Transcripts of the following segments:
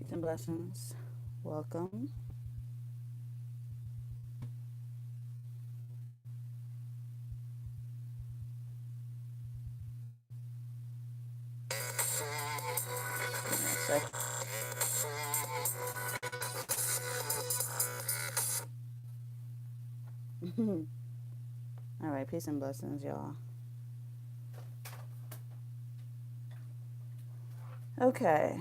Peace and blessings. Welcome. Give me a second. All right, peace and blessings, y'all. Okay.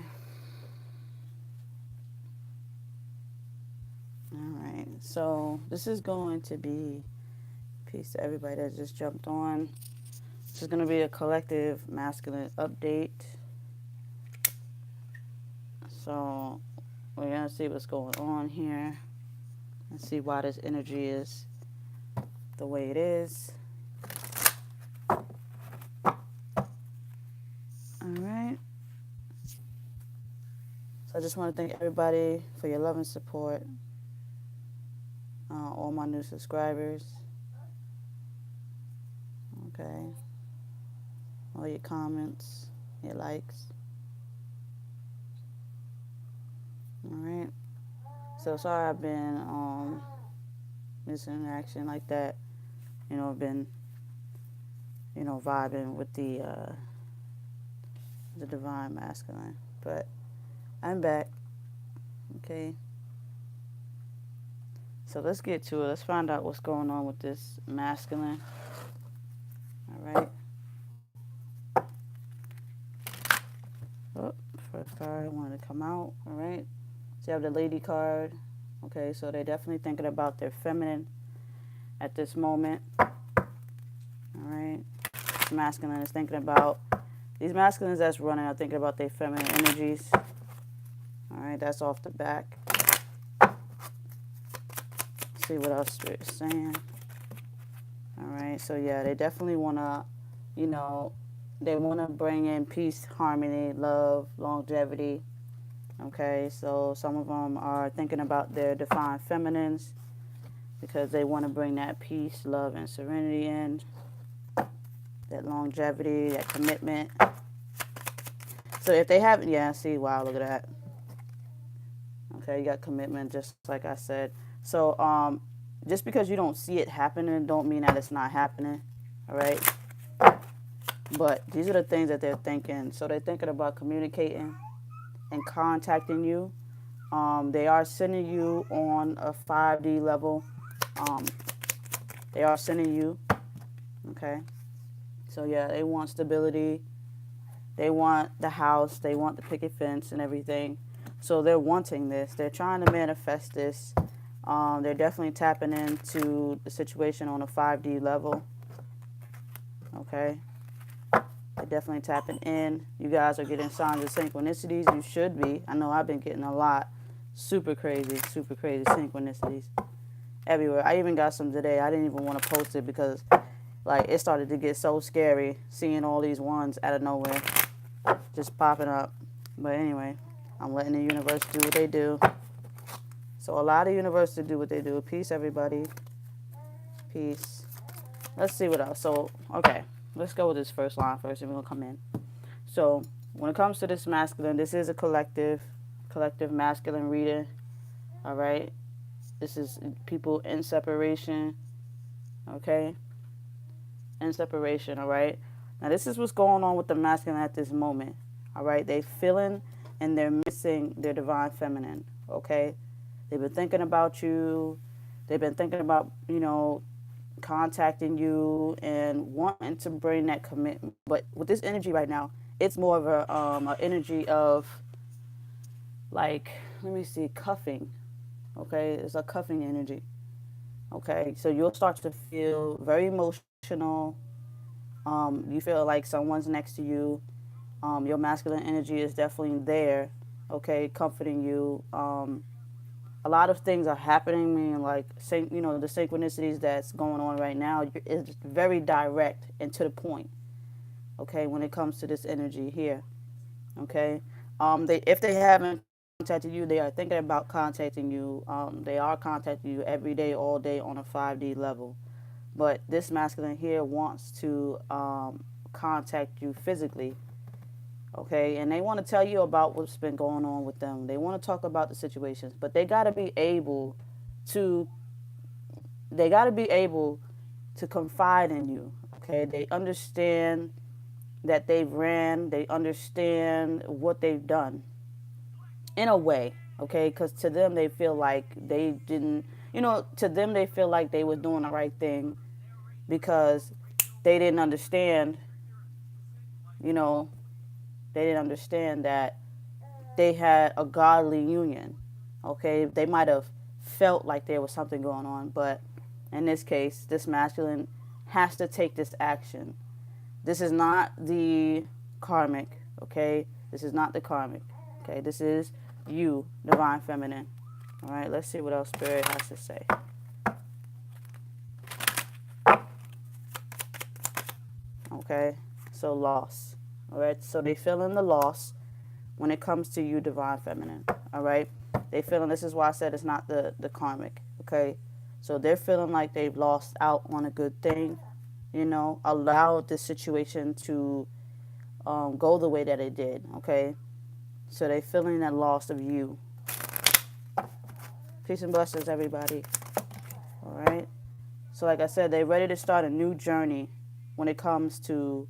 All right. So this is going to be peace to everybody that just jumped on. This is going to be a collective masculine update. So we're going to see what's going on here and see why this energy is the way it is. All right. So I just want to thank everybody for your love and support. All my new subscribers. Okay. All your comments, your likes. All right. So sorry I've been missing in action like that. I've been vibing with the divine masculine, but I'm back. Okay. So let's get to it. Let's find out what's going on with this masculine. All right. Oh, first card wanted to come out. All right. So you have the lady card. Okay, so they're definitely thinking about their feminine at this moment. All right. This masculine is thinking about, these masculines that's running are thinking about their feminine energies. All right, that's off the back. Let's see what else Spirit is saying. All right, so yeah, they definitely want to, they want to bring in peace, harmony, love, longevity. Okay, so some of them are thinking about their divine feminines because they want to bring that peace, love, and serenity in, that longevity, that commitment. So if they haven't, yeah, see, wow, look at that. Okay, you got commitment, just like I said. So just because you don't see it happening, don't mean that it's not happening. All right. But these are the things that they're thinking. So they're thinking about communicating and contacting you. They are sending you on a 5D level. Um, they are sending you. Okay. So yeah, they want stability. They want the house. They want the picket fence and everything. So they're wanting this. They're trying to manifest this. They're definitely tapping into the situation on a 5D level. Okay. They're definitely tapping in. You guys are getting signs of synchronicities. You should be. I know I've been getting a lot. Super crazy synchronicities everywhere. I even got some today. I didn't even want to post it because, like, it started to get so scary seeing all these ones out of nowhere just popping up. But anyway, I'm letting the universe do what they do. So allow the universe to do what they do. Peace, everybody. Peace. Let's see what else. So, okay. Let's go with this first line first and we're going to come in. So, when it comes to this masculine, this is a collective masculine reading. All right? This is people in separation. Okay? In separation, all right? Now, this is what's going on with the masculine at this moment. All right? They're feeling and they're missing their divine feminine. Okay? They've been thinking about you. They've been thinking about, contacting you and wanting to bring that commitment. But with this energy right now, it's more of a energy of, like, let me see, cuffing. Okay, it's a cuffing energy. Okay, so you'll start to feel very emotional. You feel like someone's next to you. Your masculine energy is definitely there. Okay, comforting you. A lot of things are happening. I mean, like, the synchronicities that's going on right now is very direct and to the point. Okay, when it comes to this energy here. Okay, if they haven't contacted you, they are thinking about contacting you. They are contacting you every day, all day on a 5D level. But this masculine here wants to contact you physically. okay? And they want to tell you about what's been going on with them. They want to talk about the situations, but to they got to be able to confide in you, okay? They understand that they understand what they've done in a way, okay? Because to them, they feel like they didn't, to them, they feel like they were doing the right thing because they didn't understand, you know, they didn't understand that they had a godly union, okay? They might have felt like there was something going on, but in this case, this masculine has to take this action. This is not the karmic, okay? This is not the karmic, okay? This is you, divine feminine. All right, let's see what else Spirit has to say. Okay, so loss. All right, so they feeling the loss when it comes to you, divine feminine. All right, they feeling, this is why I said it's not the karmic, okay? So they're feeling like they've lost out on a good thing, allowed the situation to go the way that it did, okay? So they're feeling that loss of you. Peace and blessings, everybody. All right. So like I said, they're ready to start a new journey when it comes to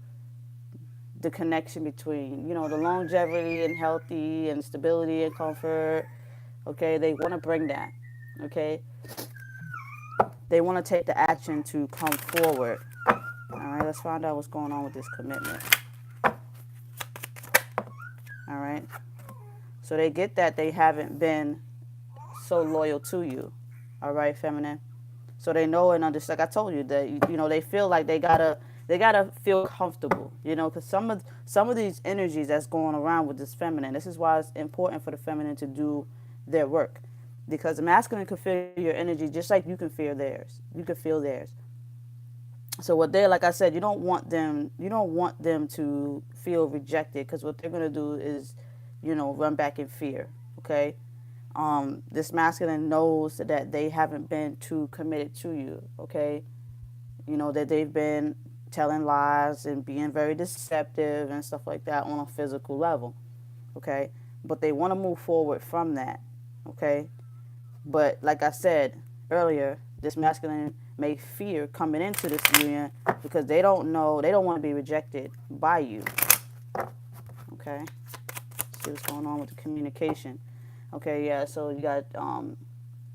the connection between, the longevity and healthy and stability and comfort. Okay. They want to bring that. Okay. They want to take the action to come forward. All right. Let's find out what's going on with this commitment. All right. So they get that they haven't been so loyal to you. All right, feminine. So they know and understand. Like I told you that they feel like they gotta feel comfortable. Because some of these energies that's going around with this feminine. This is why it's important for the feminine to do their work, because the masculine can feel your energy just like you can feel theirs. You can feel theirs. So what they're, like I said, you don't want them to feel rejected, because what they're gonna do is, run back in fear. Okay. This masculine knows that they haven't been too committed to you, okay? That they've been telling lies and being very deceptive and stuff like that on a physical level, okay? But they want to move forward from that, okay? But like I said earlier, this masculine may fear coming into this union because they don't want to be rejected by you, okay? Let's see what's going on with the communication. Okay, yeah, so you got,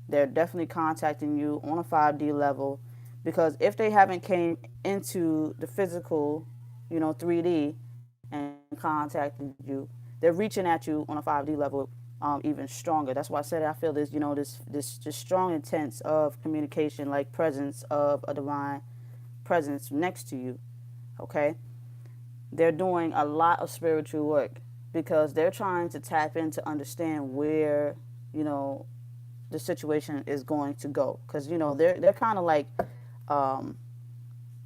they're definitely contacting you on a 5D level, because if they haven't came into the physical, 3D and contacted you, they're reaching at you on a 5D level even stronger. That's why I said I feel this, this strong intense of communication, like presence of a divine presence next to you, okay? They're doing a lot of spiritual work, because they're trying to tap in to understand where, the situation is going to go. Because, they're kind of like,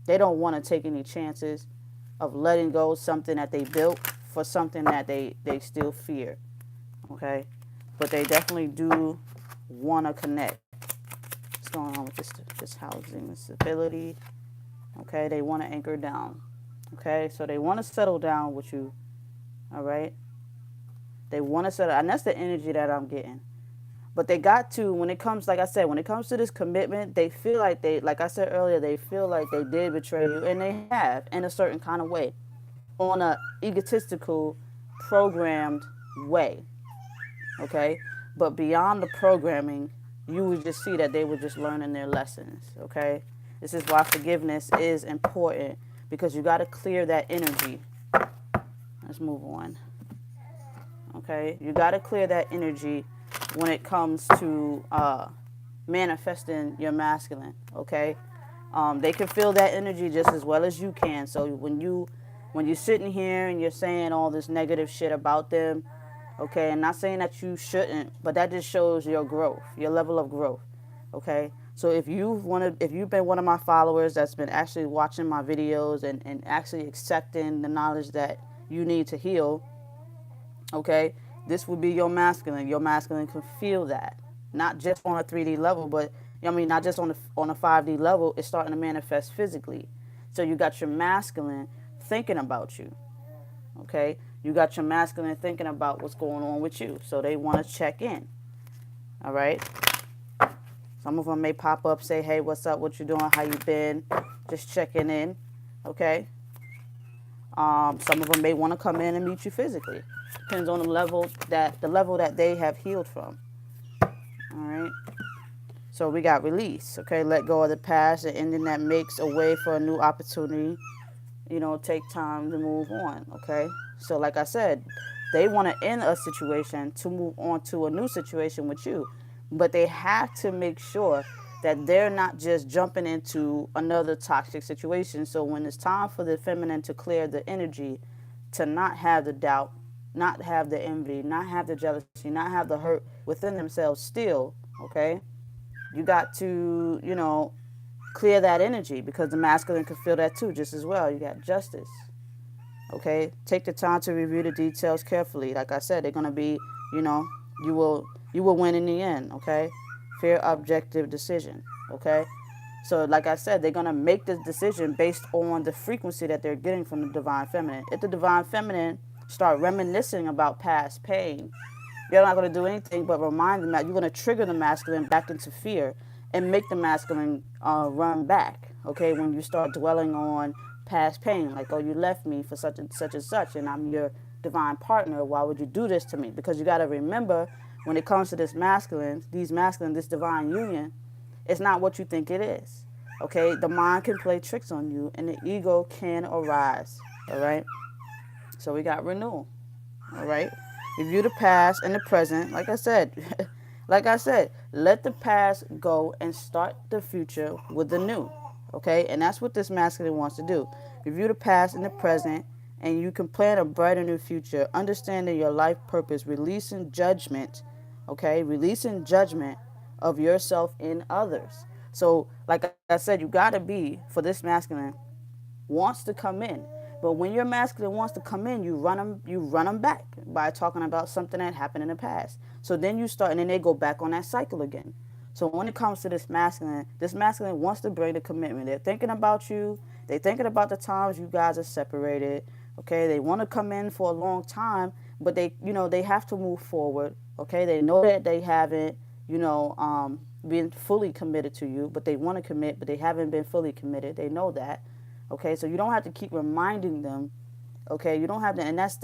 they don't want to take any chances of letting go something that they built for something that they still fear. Okay? But they definitely do want to connect. What's going on with this housing and stability? Okay? They want to anchor down. Okay? So they want to settle down with you. All right? They want to settle, and that's the energy that I'm getting. But they got to, when it comes, like I said, when it comes to this commitment, they feel like like I said earlier, they feel like they did betray you, and they have, in a certain kind of way, on a egotistical, programmed way. Okay? But beyond the programming, you would just see that they were just learning their lessons. Okay? This is why forgiveness is important, because you got to clear that energy. Let's move on. Okay, you got to clear that energy when it comes to manifesting your masculine. Okay, they can feel that energy just as well as you can. So when you're sitting here and you're saying all this negative shit about them, okay, and not saying that you shouldn't, but that just shows your growth, your level of growth. Okay, so if you've been one of my followers that's been actually watching my videos and actually accepting the knowledge that you need to heal. Okay, this would be your masculine. Your masculine can feel that, not just on a 3D level, but not just on a 5D level. It's starting to manifest physically. So you got your masculine thinking about you. Okay, You got your masculine thinking about what's going on with you. So they want to check in. All right. Some of them may pop up, say, hey, what's up? What you doing? How you been? Just checking in. Okay. Some of them may want to come in and meet you physically. Depends on the level that they have healed from. All right. So we got release. Okay. Let go of the past, and ending that makes a way for a new opportunity. Take time to move on. Okay. So like I said, they want to end a situation to move on to a new situation with you. But they have to make sure that they're not just jumping into another toxic situation. So when it's time for the feminine to clear the energy, to not have the doubt, not have the envy, not have the jealousy, not have the hurt within themselves still, okay? You got to, clear that energy, because the masculine can feel that too just as well. You got justice. Okay? Take the time to review the details carefully. Like I said, they're going to be, you will win in the end, okay? Fair, objective decision, okay? So like I said, they're going to make this decision based on the frequency that they're getting from the divine feminine. If the divine feminine start reminiscing about past pain, you're not going to do anything but remind them that you're going to trigger the masculine back into fear and make the masculine run back, okay? When you start dwelling on past pain, like, oh, you left me for such and such, and I'm your divine partner. Why would you do this to me? Because you got to remember, when it comes to this divine union, it's not what you think it is, okay? The mind can play tricks on you, and the ego can arise, all right? So we got renewal, all right? Review the past and the present. Like I said, let the past go and start the future with the new, okay? And that's what this masculine wants to do. Review the past and the present, and you can plan a brighter new future, understanding your life purpose, releasing judgment, okay? Releasing judgment of yourself and others. So, like I said, you got to be, for this masculine, wants to come in. But when your masculine wants to come in, you run them back by talking about something that happened in the past. So then you start, and then they go back on that cycle again. So when it comes to this masculine wants to bring the commitment. They're thinking about you. They're thinking about the times you guys are separated. Okay, they want to come in for a long time, but they have to move forward. Okay, they know that they haven't, been fully committed to you, but they want to commit, but they haven't been fully committed. They know that. Okay, so you don't have to keep reminding them. Okay, you don't have to, and that's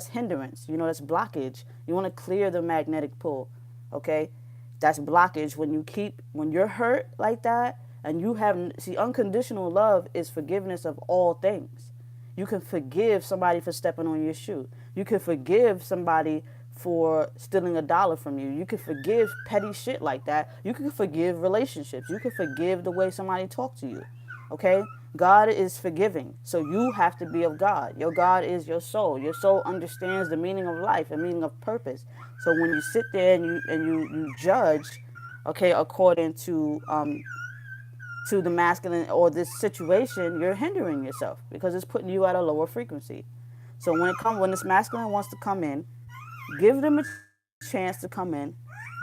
hindrance. That's blockage. You want to clear the magnetic pull. Okay, that's blockage when you're hurt like that, and unconditional love is forgiveness of all things. You can forgive somebody for stepping on your shoe. You can forgive somebody for stealing $1 from you. You can forgive petty shit like that. You can forgive relationships. You can forgive the way somebody talked to you. Okay? God is forgiving. So you have to be of God. Your God is your soul. Your soul understands the meaning of life and meaning of purpose. So when you sit there and you judge, okay, according to the masculine or this situation, you're hindering yourself because it's putting you at a lower frequency. So when this masculine wants to come in, give them a chance to come in.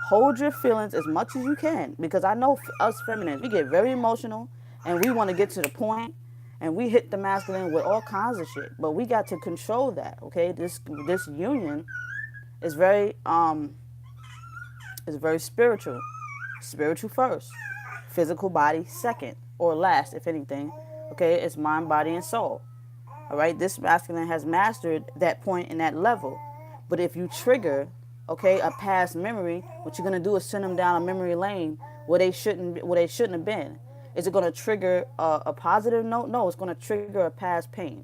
Hold your feelings as much as you can, because I know us feminines, we get very emotional and we want to get to the point, and we hit the masculine with all kinds of shit. But we got to control that, okay? This union is very spiritual. Spiritual first, physical body second or last, if anything. Okay, it's mind, body, and soul. All right, this masculine has mastered that point and that level. But if you trigger, okay, a past memory, what you're gonna do is send them down a memory lane where they shouldn't have been. Is it gonna trigger a positive note? No, it's gonna trigger a past pain.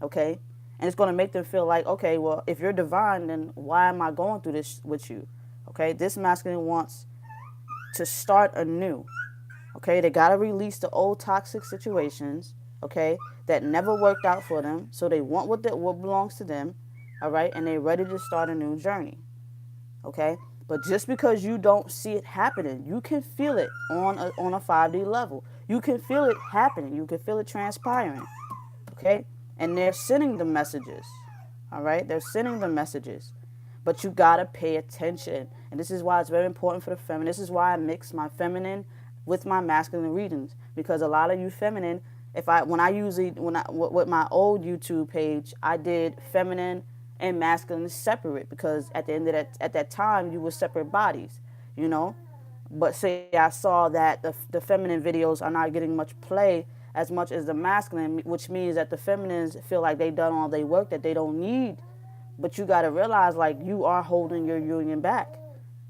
Okay, and it's gonna make them feel like, okay, well, if you're divine, then why am I going through this with you? Okay, this masculine wants to start anew. Okay, they gotta release the old toxic situations, okay, that never worked out for them. So they want what belongs to them, all right, and they're ready to start a new journey. Okay, but just because you don't see it happening, you can feel it on a 5D level. You can feel it happening. You can feel it transpiring. Okay, and they're sending the messages. All right, they're sending the messages. But you gotta pay attention, and this is why it's very important for the feminine. This is why I mix my feminine with my masculine readings, because a lot of you feminine, with my old YouTube page, I did feminine and masculine is separate, because at the end of at that time you were separate bodies, you know. But say I saw that the feminine videos are not getting much play as much as the masculine, which means that the feminines feel like they done all they work, that they don't need. But you got to realize, like, you are holding your union back,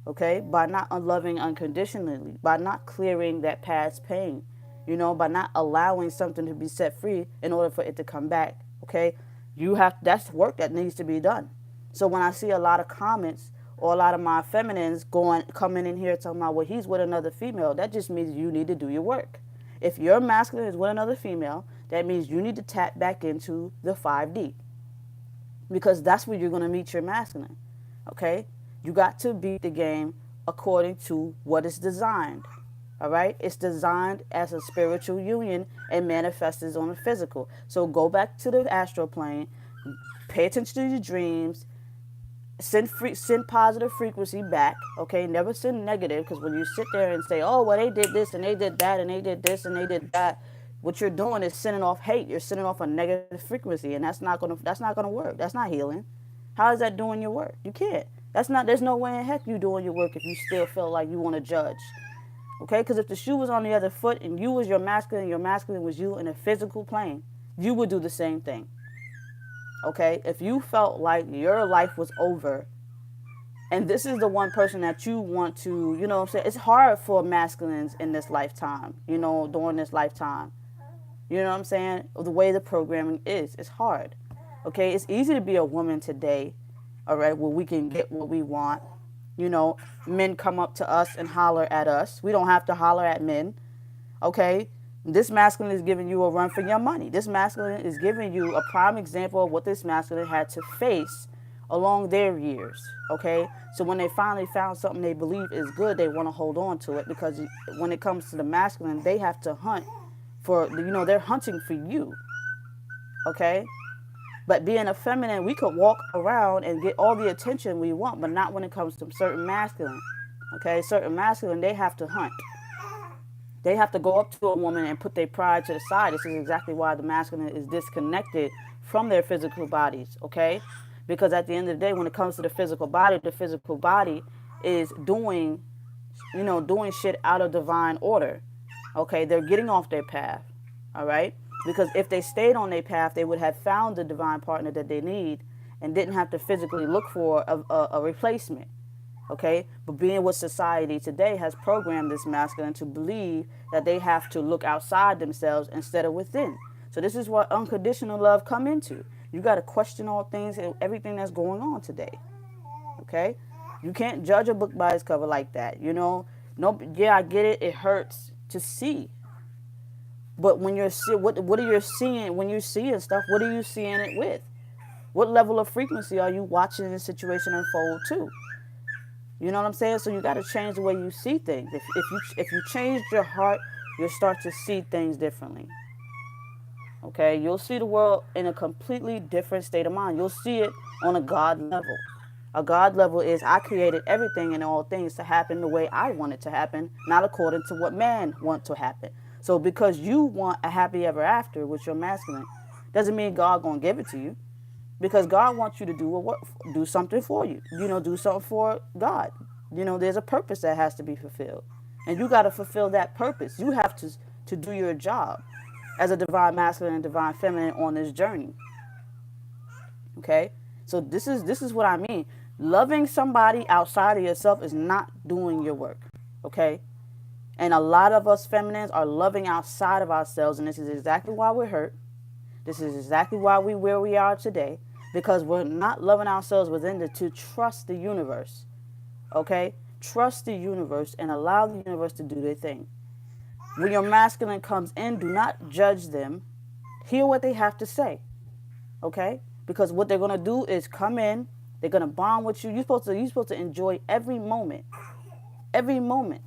okay, by not unloving unconditionally, by not clearing that past pain, you know, by not allowing something to be set free in order for it to come back, okay. That's work that needs to be done. So when I see a lot of comments or a lot of my feminines coming in here talking about, well, he's with another female, that just means you need to do your work. If your masculine is with another female, that means you need to tap back into the 5D, because that's where you're going to meet your masculine, okay? You got to beat the game according to what is designed, all right? It's designed as a spiritual union and manifests on the physical. So go back to the astral plane, pay attention to your dreams, send positive frequency back, okay? Never send negative, because when you sit there and say, oh, well, they did this and they did that and they did this and they did that, what you're doing is sending off hate. You're sending off a negative frequency, and that's not gonna work. That's not healing. How is that doing your work? You can't. There's no way in heck you doing your work if you still feel like you want to judge, okay? Because if the shoe was on the other foot and you was your masculine was you in a physical plane, you would do the same thing. Okay, if you felt like your life was over, and this is the one person that you want to, you know what I'm saying? It's hard for masculines in this lifetime, you know, during this lifetime. You know what I'm saying? The way the programming is, it's hard. Okay, it's easy to be a woman today, all right, where we can get what we want. You know, men come up to us and holler at us. We don't have to holler at men, okay? This masculine is giving you a run for your money. This masculine is giving you a prime example of what this masculine had to face along their years, okay? So when they finally found something they believe is good, they want to hold on to it, because when it comes to the masculine, they have to hunt for, you know, they're hunting for you, okay? But being a feminine, we could walk around and get all the attention we want, but not when it comes to certain masculine, okay? Certain masculine, they have to hunt. They have to go up to a woman and put their pride to the side. This is exactly why the masculine is disconnected from their physical bodies, okay? Because at the end of the day, when it comes to the physical body is doing shit out of divine order, okay? They're getting off their path, all right? Because if they stayed on their path, they would have found the divine partner that they need and didn't have to physically look for a replacement. Okay, but being with society today has programmed this masculine to believe that they have to look outside themselves instead of within. So this is what unconditional love come into. You got to question all things and everything that's going on today. Okay, you can't judge a book by its cover like that. You know, no, yeah, I get it. It hurts to see, but when you're what are you seeing when you're seeing stuff? What are you seeing it with? What level of frequency are you watching this situation unfold to? You know what I'm saying? So you got to change the way you see things. If you change your heart, you'll start to see things differently. Okay? You'll see the world in a completely different state of mind. You'll see it on a God level. A God level is, I created everything and all things to happen the way I want it to happen, not according to what man wants to happen. So because you want a happy ever after with your masculine, doesn't mean God gonna give it to you. Because God wants you to do something for you. You know, do something for God. You know, there's a purpose that has to be fulfilled. And you got to fulfill that purpose. You have to do your job as a divine masculine and divine feminine on this journey. Okay? So this is what I mean. Loving somebody outside of yourself is not doing your work. Okay? And a lot of us feminines are loving outside of ourselves, and this is exactly why we're hurt. This is exactly why we're where we are today. Because we're not loving ourselves within to trust the universe. Okay? Trust the universe and allow the universe to do their thing. When your masculine comes in, do not judge them. Hear what they have to say. Okay? Because what they're going to do is come in. They're going to bond with you. You're supposed to enjoy every moment. Every moment.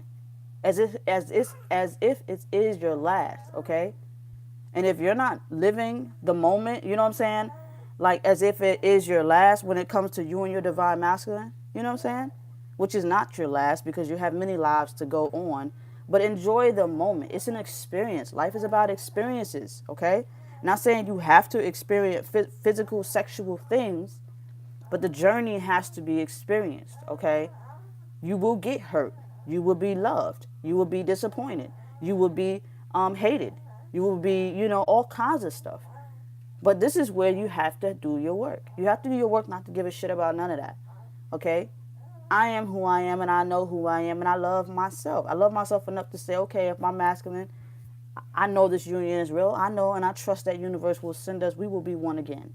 As if it is your last. Okay? And if you're not living the moment, you know what I'm saying? Like as if it is your last when it comes to you and your divine masculine, you know what I'm saying? Which is not your last, because you have many lives to go on. But enjoy the moment. It's an experience. Life is about experiences, okay? Not saying you have to experience physical, sexual things, But the journey has to be experienced, okay? You will get hurt. You will be loved. You will be disappointed. You will be hated. You will be, all kinds of stuff. But this is where you have to do your work. You have to do your work not to give a shit about none of that, okay? I am who I am, and I know who I am, and I love myself. I love myself enough to say, okay, if my masculine, I know this union is real. I know and I trust that universe will send us. We will be one again.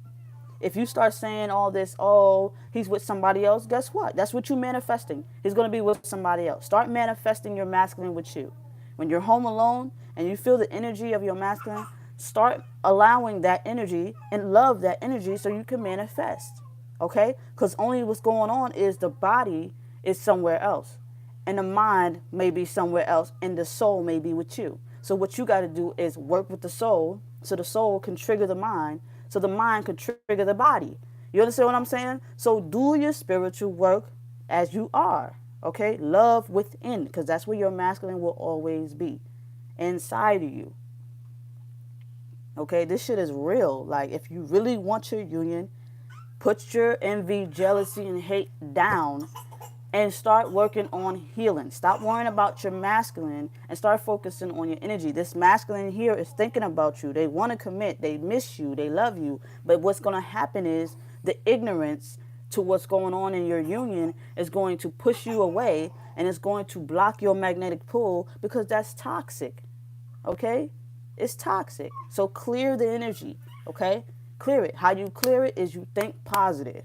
If you start saying all this, oh, he's with somebody else, guess what? That's what you're manifesting. He's going to be with somebody else. Start manifesting your masculine with you. When you're home alone and you feel the energy of your masculine, start allowing that energy and love that energy so you can manifest. Okay? Because only what's going on is the body is somewhere else. And the mind may be somewhere else. And the soul may be with you. So what you got to do is work with the soul so the soul can trigger the mind. So the mind could trigger the body. You understand what I'm saying? So do your spiritual work as you are. Okay? Love within. Because that's where your masculine will always be. Inside of you. Okay? This shit is real. Like, if you really want your union, put your envy, jealousy, and hate down and start working on healing. Stop worrying about your masculine and start focusing on your energy. This masculine here is thinking about you. They want to commit. They miss you. They love you. But what's going to happen is the ignorance to what's going on in your union is going to push you away, and it's going to block your magnetic pull because that's toxic. Okay? It's toxic. So clear the energy. Okay? Clear it. How you clear it is you think positive.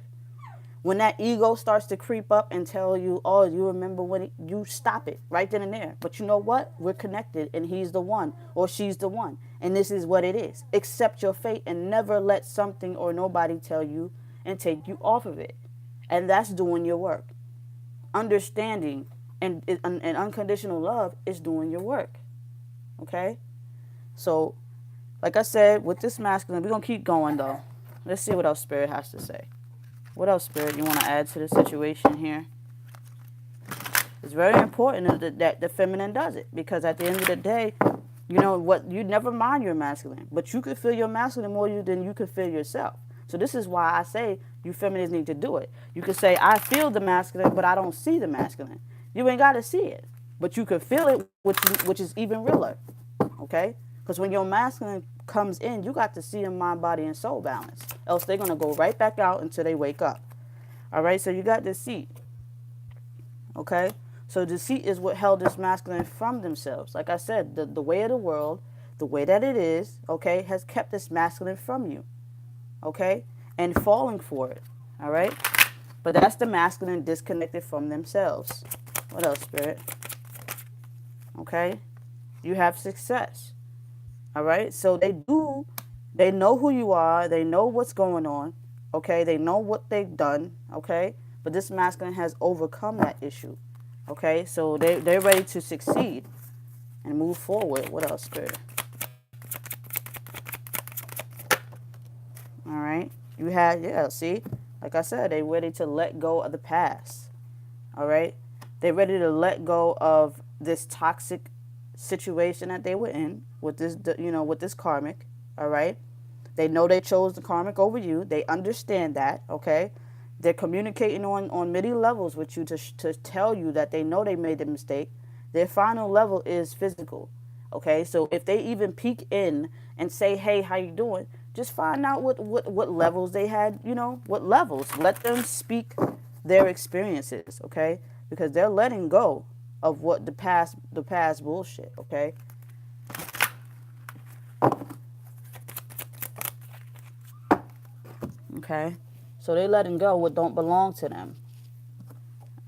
When that ego starts to creep up and tell you, oh, you remember when you stop it right then and there. But you know what? We're connected, and he's the one or she's the one. And this is what it is. Accept your fate and never let something or nobody tell you and take you off of it. And that's doing your work. Understanding and unconditional love is doing your work. Okay? So, like I said, with this masculine, we're going to keep going, though. Let's see what else Spirit has to say. What else, Spirit, you want to add to the situation here? It's very important that the feminine does it. Because at the end of the day, you know what? You never mind your masculine. But you could feel your masculine more than you could feel yourself. So this is why I say you feminines need to do it. You could say, I feel the masculine, but I don't see the masculine. You ain't got to see it. But you could feel it, which is even realer. Okay? Because when your masculine comes in, you got to see in mind, body, and soul balance. Else they're going to go right back out until they wake up. All right? So you got deceit. Okay? So deceit is what held this masculine from themselves. Like I said, the way of the world, the way that it is, okay, has kept this masculine from you. Okay? And falling for it. All right? But that's the masculine disconnected from themselves. What else, Spirit? Okay? You have success. All right? So they know who you are. They know what's going on. Okay? They know what they've done. Okay? But this masculine has overcome that issue. Okay? So they're ready to succeed and move forward. What else, Spirit? All right? You had, yeah, see? Like I said, they're ready to let go of the past. All right? They're ready to let go of this toxic situation that they were in with this, with this karmic. All right? They know they chose the karmic over you. They understand that, okay? They're communicating on many levels with you to tell you that they know they made a mistake. Their final level is physical, okay? So if they even peek in and say, hey, how you doing? Just find out what levels they had, what levels. Let them speak their experiences, okay? Because they're letting go of what the past bullshit, okay? Okay? So they're letting go what don't belong to them.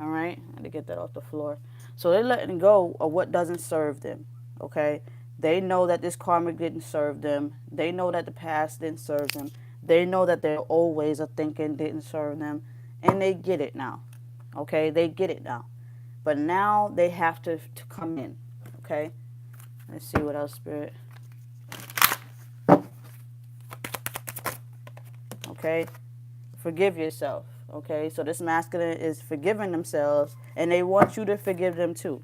All right? I had to get that off the floor. So they're letting go of what doesn't serve them, okay? They know that this karmic didn't serve them. They know that the past didn't serve them. They know that their old ways of thinking didn't serve them. And they get it now, okay? They get it now. But now they have to come in, okay? Let's see what else, Spirit. Okay? Forgive yourself, okay? So this masculine is forgiving themselves, and they want you to forgive them too,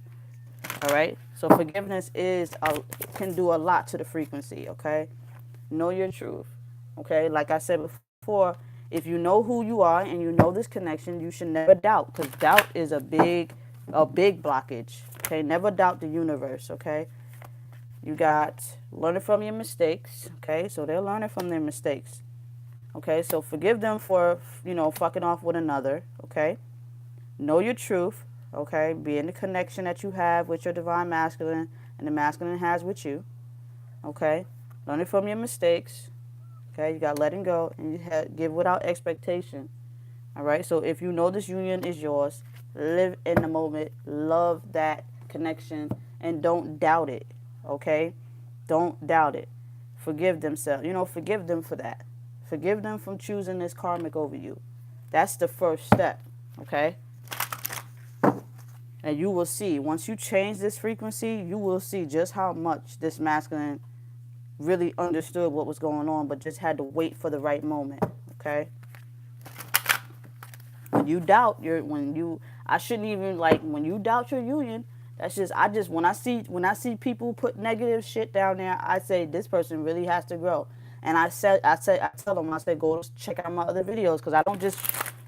all right? So forgiveness can do a lot to the frequency, okay? Know your truth, okay? Like I said before, If you know who you are and you know this connection, you should never doubt, because doubt is a big blockage. Okay, never doubt the universe. Okay, you got learning from your mistakes. Okay, so they're learning from their mistakes. Okay, so forgive them for, fucking off with another. Okay, know your truth. Okay, be in the connection that you have with your divine masculine and the masculine has with you. Okay, learning from your mistakes. Okay, you got letting go, and you give without expectation. All right, so if you know this union is yours, live in the moment, love that connection, and don't doubt it. Okay, don't doubt it. Forgive themselves. Forgive them for that. Forgive them from choosing this karmic over you. That's the first step. Okay. And you will see, once you change this frequency, you will see just how much this masculine really understood what was going on, but just had to wait for the right moment. Okay. When you doubt when you doubt your union, when I see people put negative shit down there, I say this person really has to grow. And I tell them, go check out my other videos, because I don't just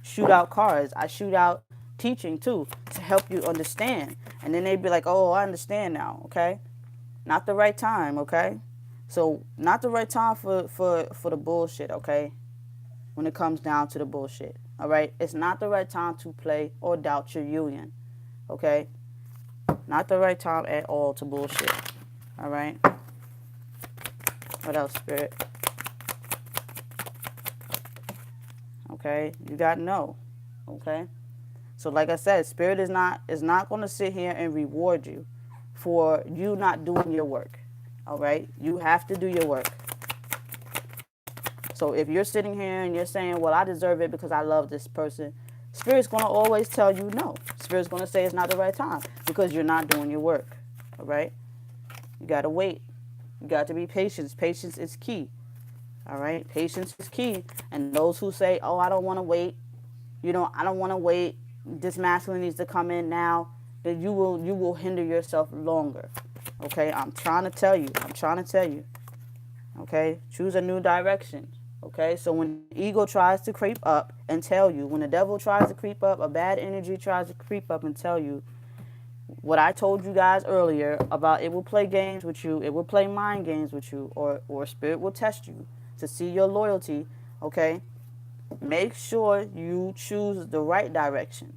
shoot out cards. I shoot out teaching too, to help you understand. And then they'd be like, oh, I understand now. Okay. Not the right time. Okay. So not the right time for the bullshit. Okay. When it comes down to the bullshit. All right. It's not the right time to play or doubt your union. Okay. Not the right time at all to bullshit. All right. What else, Spirit? Okay. You got to know. Okay. So like I said, Spirit is not going to sit here and reward you for you not doing your work. All right? You have to do your work. So if you're sitting here and you're saying, well, I deserve it because I love this person, Spirit's going to always tell you no. Spirit's going to say it's not the right time because you're not doing your work. All right? You got to wait. You got to be patient. Patience is key. All right? Patience is key. And those who say, oh, I don't want to wait, I don't want to wait, this masculine needs to come in now, that you will hinder yourself longer. Okay, I'm trying to tell you. Okay, choose a new direction. Okay, so when ego tries to creep up and tell you, when the devil tries to creep up, a bad energy tries to creep up and tell you what I told you guys earlier about, it will play games with you, it will play mind games with you, or Spirit will test you to see your loyalty. Okay, make sure you choose the right direction.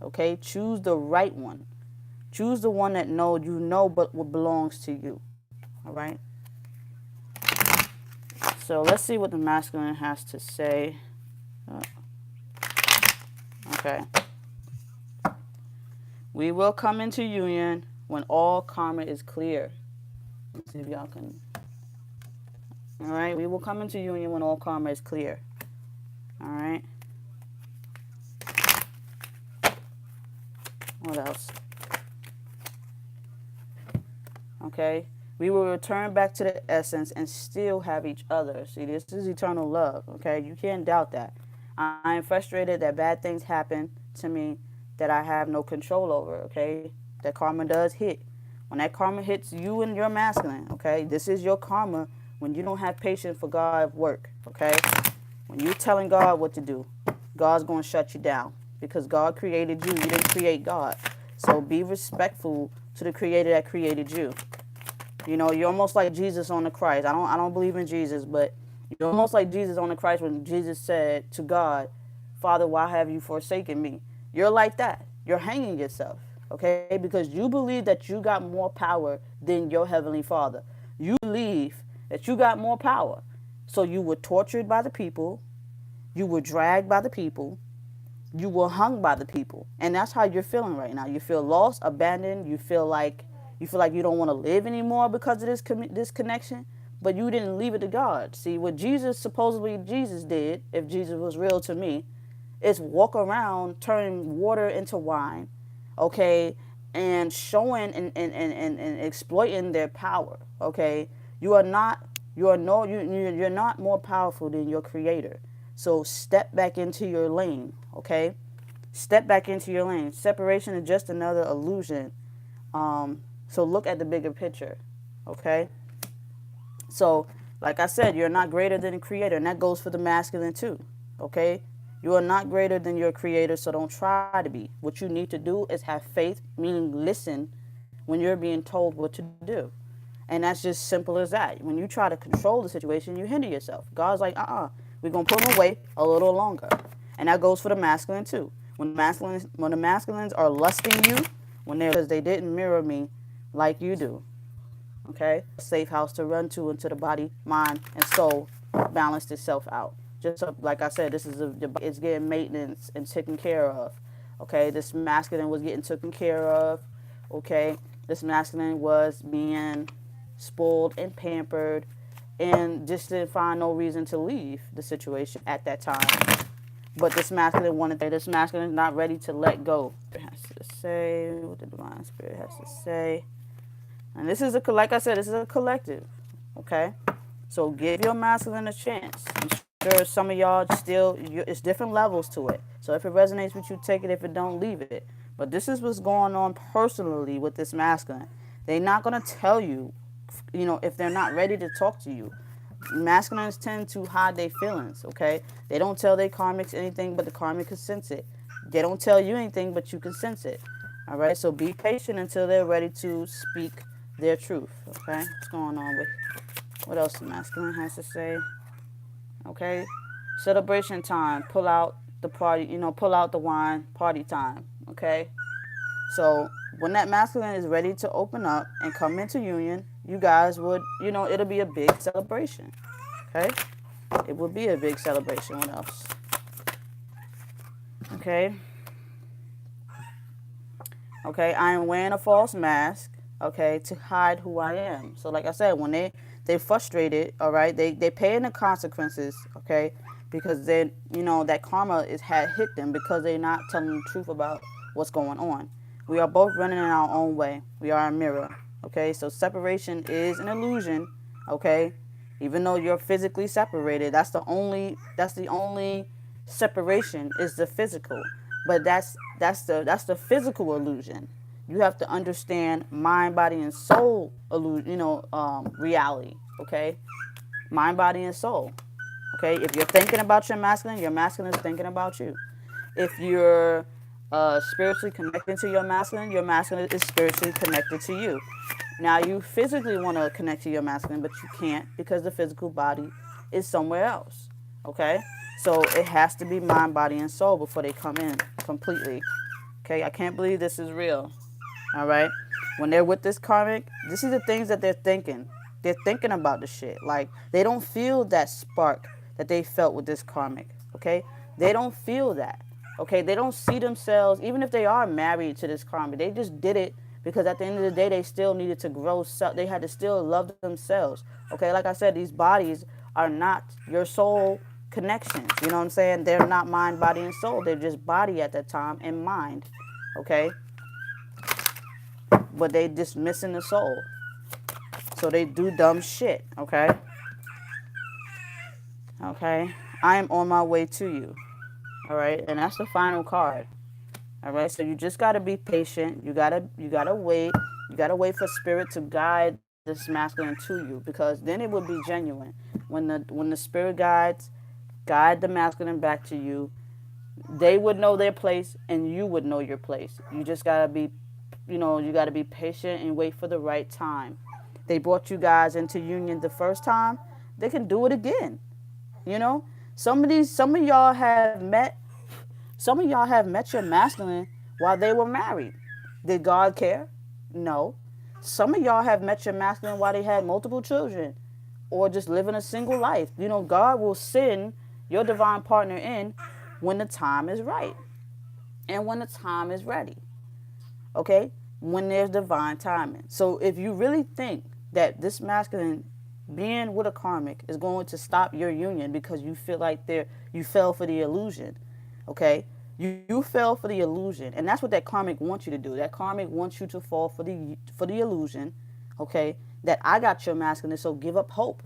Okay, choose the right one. Choose the one that but what belongs to you. All right. So let's see what the masculine has to say. Okay. We will come into union when all karma is clear. Let's see if y'all can. All right. We will come into union when all karma is clear. All right. What else? Okay. We will return back to the essence and still have each other. See, this is eternal love. Okay. You can't doubt that. I am frustrated that bad things happen to me that I have no control over. Okay. That karma does hit. When that karma hits you and your masculine. Okay. This is your karma when you don't have patience for God's work. Okay. When you're telling God what to do, God's going to shut you down. Because God created you. You didn't create God. So be respectful to the creator that created you. You're almost like Jesus on the Christ. I don't believe in Jesus, but you're almost like Jesus on the Christ when Jesus said to God, Father, why have you forsaken me? You're like that. You're hanging yourself, okay? Because you believe that you got more power than your Heavenly Father. You believe that you got more power. So you were tortured by the people. You were dragged by the people. You were hung by the people. And that's how you're feeling right now. You feel lost, abandoned. You feel like you don't want to live anymore because of this connection. But you didn't leave it to God. See, what supposedly Jesus did, if Jesus was real to me, is walk around turning water into wine, okay, and showing and exploiting their power, okay. You're not more powerful than your creator. So step back into your lane, okay? Step back into your lane. Separation is just another illusion. So look at the bigger picture, okay? So, like I said, you're not greater than the creator, and that goes for the masculine too, okay? You are not greater than your creator, so don't try to be. What you need to do is have faith, meaning listen when you're being told what to do. And that's just simple as that. When you try to control the situation, you hinder yourself. God's like, we're going to put them away a little longer. And that goes for the masculine too. When the masculines are lusting you, when they're, because they didn't mirror me like you do, okay? A safe house to run to until the body, mind, and soul balanced itself out. Just like I said, it's getting maintenance and taken care of, okay? This masculine was getting taken care of, okay? This masculine was being spoiled and pampered and just didn't find no reason to leave the situation at that time. But this masculine is not ready to let go. It has to say what the divine spirit has to say. And this is like I said, this is a collective, okay? So give your masculine a chance. I'm sure some of y'all it's different levels to it. So if it resonates with you, take it. If it don't, leave it. But this is what's going on personally with this masculine. They're not going to tell you, if they're not ready to talk to you. Masculines tend to hide their feelings, okay? They don't tell their karmics anything, but the karmic can sense it. They don't tell you anything, but you can sense it. All right? So be patient until they're ready to speak their truth, okay? What's going on with what else the masculine has to say? Okay? Celebration time. Pull out the party, pull out the wine, party time, okay? So when that masculine is ready to open up and come into union, you guys would, it'll be a big celebration. Okay? It will be a big celebration. What else? Okay? Okay, I am wearing a false mask, okay, to hide who I am. So like I said, when they're frustrated, all right, they paying the consequences, okay, because they, that karma had hit them because they're not telling the truth about what's going on. We are both running in our own way. We are a mirror. Okay, so separation is an illusion. Okay, even though you're physically separated, that's the only separation is the physical. But that's the physical illusion. You have to understand mind, body, and soul illusion. Reality. Okay, mind, body, and soul. Okay, if you're thinking about your masculine is thinking about you. If you're spiritually connected to your masculine is spiritually connected to you. Now you physically want to connect to your masculine, but you can't because the physical body is somewhere else. Okay? So it has to be mind, body, and soul before they come in completely. Okay? I can't believe this is real. All right? When they're with this karmic, this is the things that they're thinking. They're thinking about the shit. Like, they don't feel that spark that they felt with this karmic. Okay? They don't feel that. Okay? They don't see themselves, even if they are married to this karmic, they just did it because at the end of the day, they still needed to grow. They had to still love themselves. Okay, like I said, these bodies are not your soul connections. You know what I'm saying? They're not mind, body, and soul. They're just body at that time and mind. Okay? But they just missing the soul. So they do dumb shit. Okay? Okay? I am on my way to you. All right? And that's the final card. All right, so you just gotta be patient. You gotta wait. You gotta wait for spirit to guide this masculine to you, because then it will be genuine. When the spirit guide the masculine back to you, they would know their place and you would know your place. You just gotta be, you gotta be patient and wait for the right time. They brought you guys into union the first time. They can do it again. Some of y'all have met. Some of y'all have met your masculine while they were married. Did God care? No. Some of y'all have met your masculine while they had multiple children or just living a single life. God will send your divine partner in when the time is right and when the time is ready. Okay? When there's divine timing. So if you really think that this masculine being with a karmic is going to stop your union because you feel like you fell for the illusion, okay? You fell for the illusion, and that's what that karmic wants you to do. That karmic wants you to fall for the illusion, okay? That I got your masculine, so give up hope,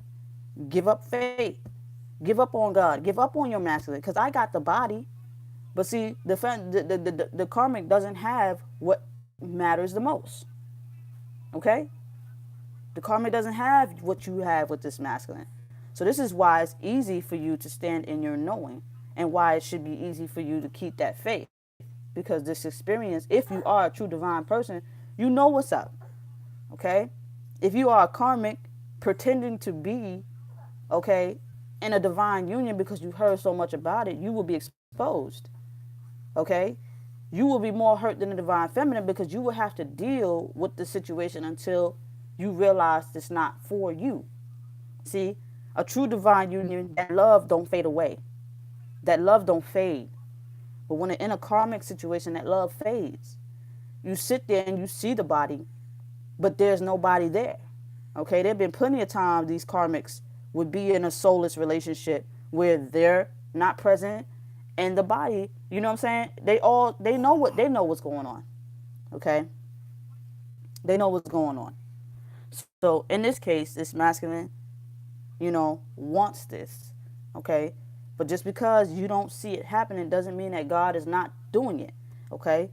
give up faith, give up on God, give up on your masculine, because I got the body. But see, the karmic doesn't have what matters the most, okay? The karmic doesn't have what you have with this masculine. So this is why it's easy for you to stand in your knowing and why it should be easy for you to keep that faith. Because this experience, if you are a true divine person, you know what's up. Okay? If you are a karmic pretending to be, okay, in a divine union because you heard so much about it, you will be exposed. Okay? You will be more hurt than the divine feminine because you will have to deal with the situation until you realize it's not for you. See, a true divine union, that love don't fade away. That love don't fade. But when in a karmic situation, that love fades. You sit there and you see the body, but there's nobody there. Okay, there have been plenty of times these karmics would be in a soulless relationship where they're not present and the body, you know what I'm saying? They know what's going on. Okay? They know what's going on. So in this case, this masculine, wants this. Okay? But just because you don't see it happening doesn't mean that God is not doing it. Okay?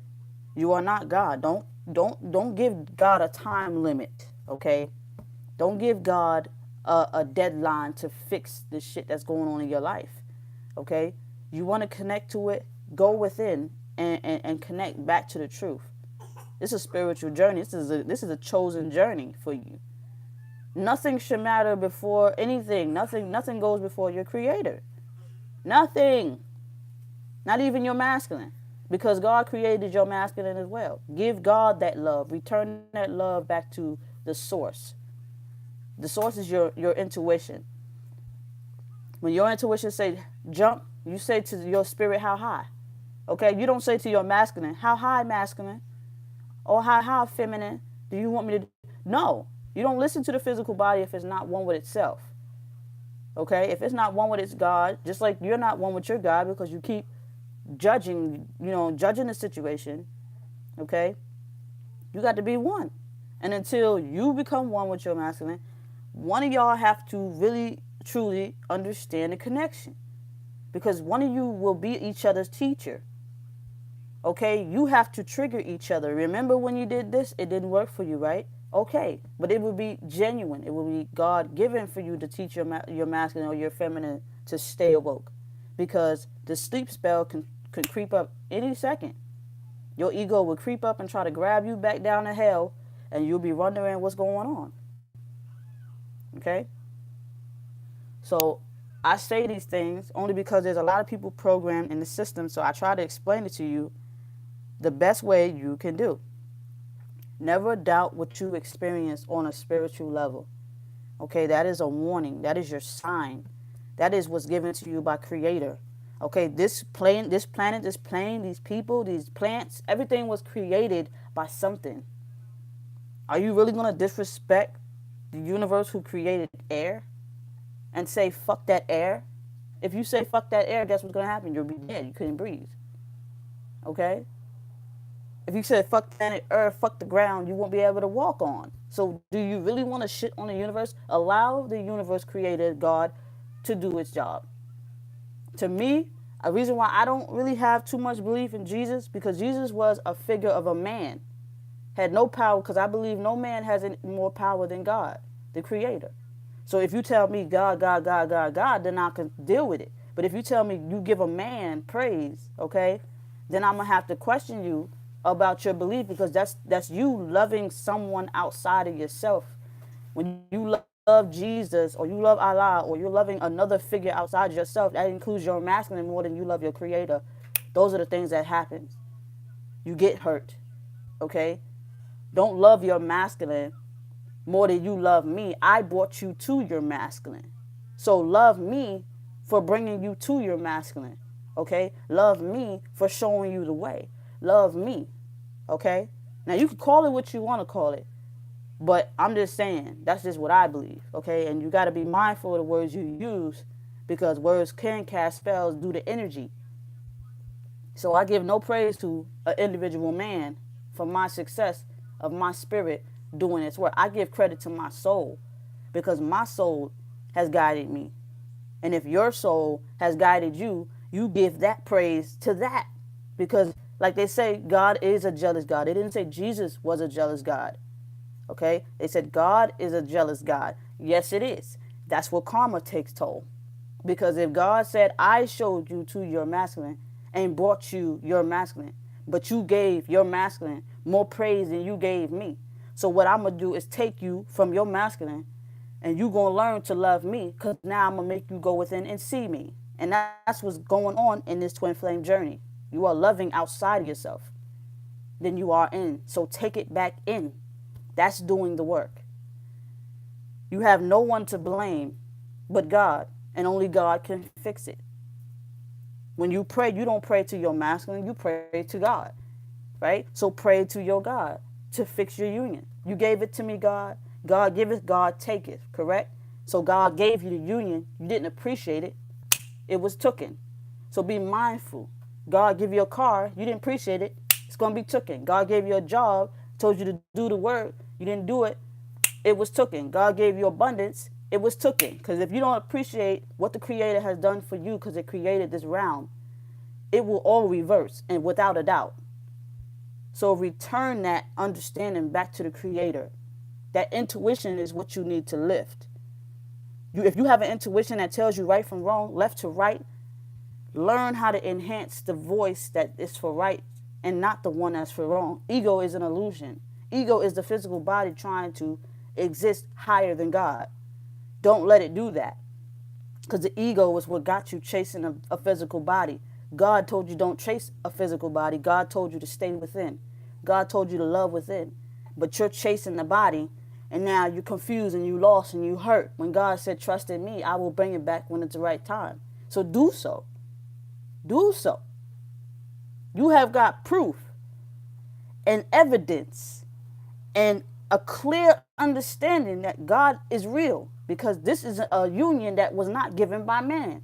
You are not God. Don't give God a time limit. Okay? Don't give God a deadline to fix the shit that's going on in your life. Okay? You want to connect to it, go within and connect back to the truth. This is a spiritual journey. This is a chosen journey for you. Nothing should matter before anything. Nothing goes before your creator. Nothing. Not even your masculine. Because God created your masculine as well. Give God that love. Return that love back to the source. The source is your intuition. When your intuition say jump, you say to your spirit, how high? Okay? You don't say to your masculine, how high masculine? Or how feminine do you want me to do? No. You don't listen to the physical body if it's not one with itself. Okay? If it's not one with its God, just like you're not one with your God because you keep judging the situation. Okay? You got to be one. And until you become one with your masculine, one of y'all have to really, truly understand the connection. Because one of you will be each other's teacher. Okay? You have to trigger each other. Remember when you did this, it didn't work for you, right? Okay. But it will be genuine. It will be God-given for you to teach your masculine or your feminine to stay awoke. Because the sleep spell can creep up any second. Your ego will creep up and try to grab you back down to hell, and you'll be wondering what's going on. Okay? So I say these things only because there's a lot of people programmed in the system, so I try to explain it to you the best way you can do. Never doubt what you experience on a spiritual level. Okay? That is a warning. That is your sign. That is what's given to you by Creator. Okay, this planet, this plane, these people, these plants, everything was created by something. Are you really going to disrespect the universe who created air and say, fuck that air? If you say, fuck that air, guess what's going to happen? You'll be dead. You couldn't breathe. Okay? If you said, fuck planet Earth, fuck the ground, you won't be able to walk on. So do you really want to shit on the universe? Allow the universe created God to do its job. To me, a reason why I don't really have too much belief in Jesus, because Jesus was a figure of a man. Had no power, because I believe no man has any more power than God, the Creator. So if you tell me God, then I can deal with it. But if you tell me you give a man praise, okay, then I'm going to have to question you about your belief, because that's you loving someone outside of yourself. When you love Jesus, or you love Allah, or you're loving another figure outside yourself, that includes your masculine more than you love your Creator. Those are the things that happen. You get hurt. Okay? Don't love your masculine more than you love me. I brought you to your masculine. So love me for bringing you to your masculine. Okay? Love me for showing you the way. Love me. Okay? Now you can call it what you want to call it. But I'm just saying, that's just what I believe, okay? And you got to be mindful of the words you use, because words can cast spells due to energy. So I give no praise to an individual man for my success of my spirit doing its work. I give credit to my soul, because my soul has guided me. And if your soul has guided you, you give that praise to that. Because like they say, God is a jealous God. They didn't say Jesus was a jealous God. Okay? They said God is a jealous God. Yes, it is. That's what karma takes toll. Because if God said, I showed you to your masculine and brought you your masculine, but you gave your masculine more praise than you gave me. So what I'm going to do is take you from your masculine and you're going to learn to love me, because now I'm going to make you go within and see me. And that's what's going on in this twin flame journey. You are loving outside of yourself than you are in. So take it back in. That's doing the work. You have no one to blame but God, and only God can fix it. When you pray, you don't pray to your masculine, you pray to God, right? So pray to your God to fix your union. You gave it to me, God. God giveth, God taketh, correct? So God gave you the union. You didn't appreciate it. It was tooken. So be mindful. God give you a car. You didn't appreciate it. It's going to be tooken. God gave you a job, told you to do the work. You didn't do it. It was tooken. God gave you abundance. It was tooken. Because if you don't appreciate what the Creator has done for you, because it created this realm, it will all reverse, and without a doubt. So return that understanding back to the Creator. That intuition is what you need to lift. If you have an intuition that tells you right from wrong, left to right, learn how to enhance the voice that is for right and not the one that's for wrong. Ego is an illusion. Ego is the physical body trying to exist higher than God. Don't let it do that, because the ego is what got you chasing a physical body. God told you don't chase a physical body. God told you to stay within. God told you to love within. But you're chasing the body, and now you're confused and you lost and you hurt. When God said, trust in me, I will bring it back when it's the right time. So do so. Do so. You have got proof and evidence and a clear understanding that God is real, because this is a union that was not given by man.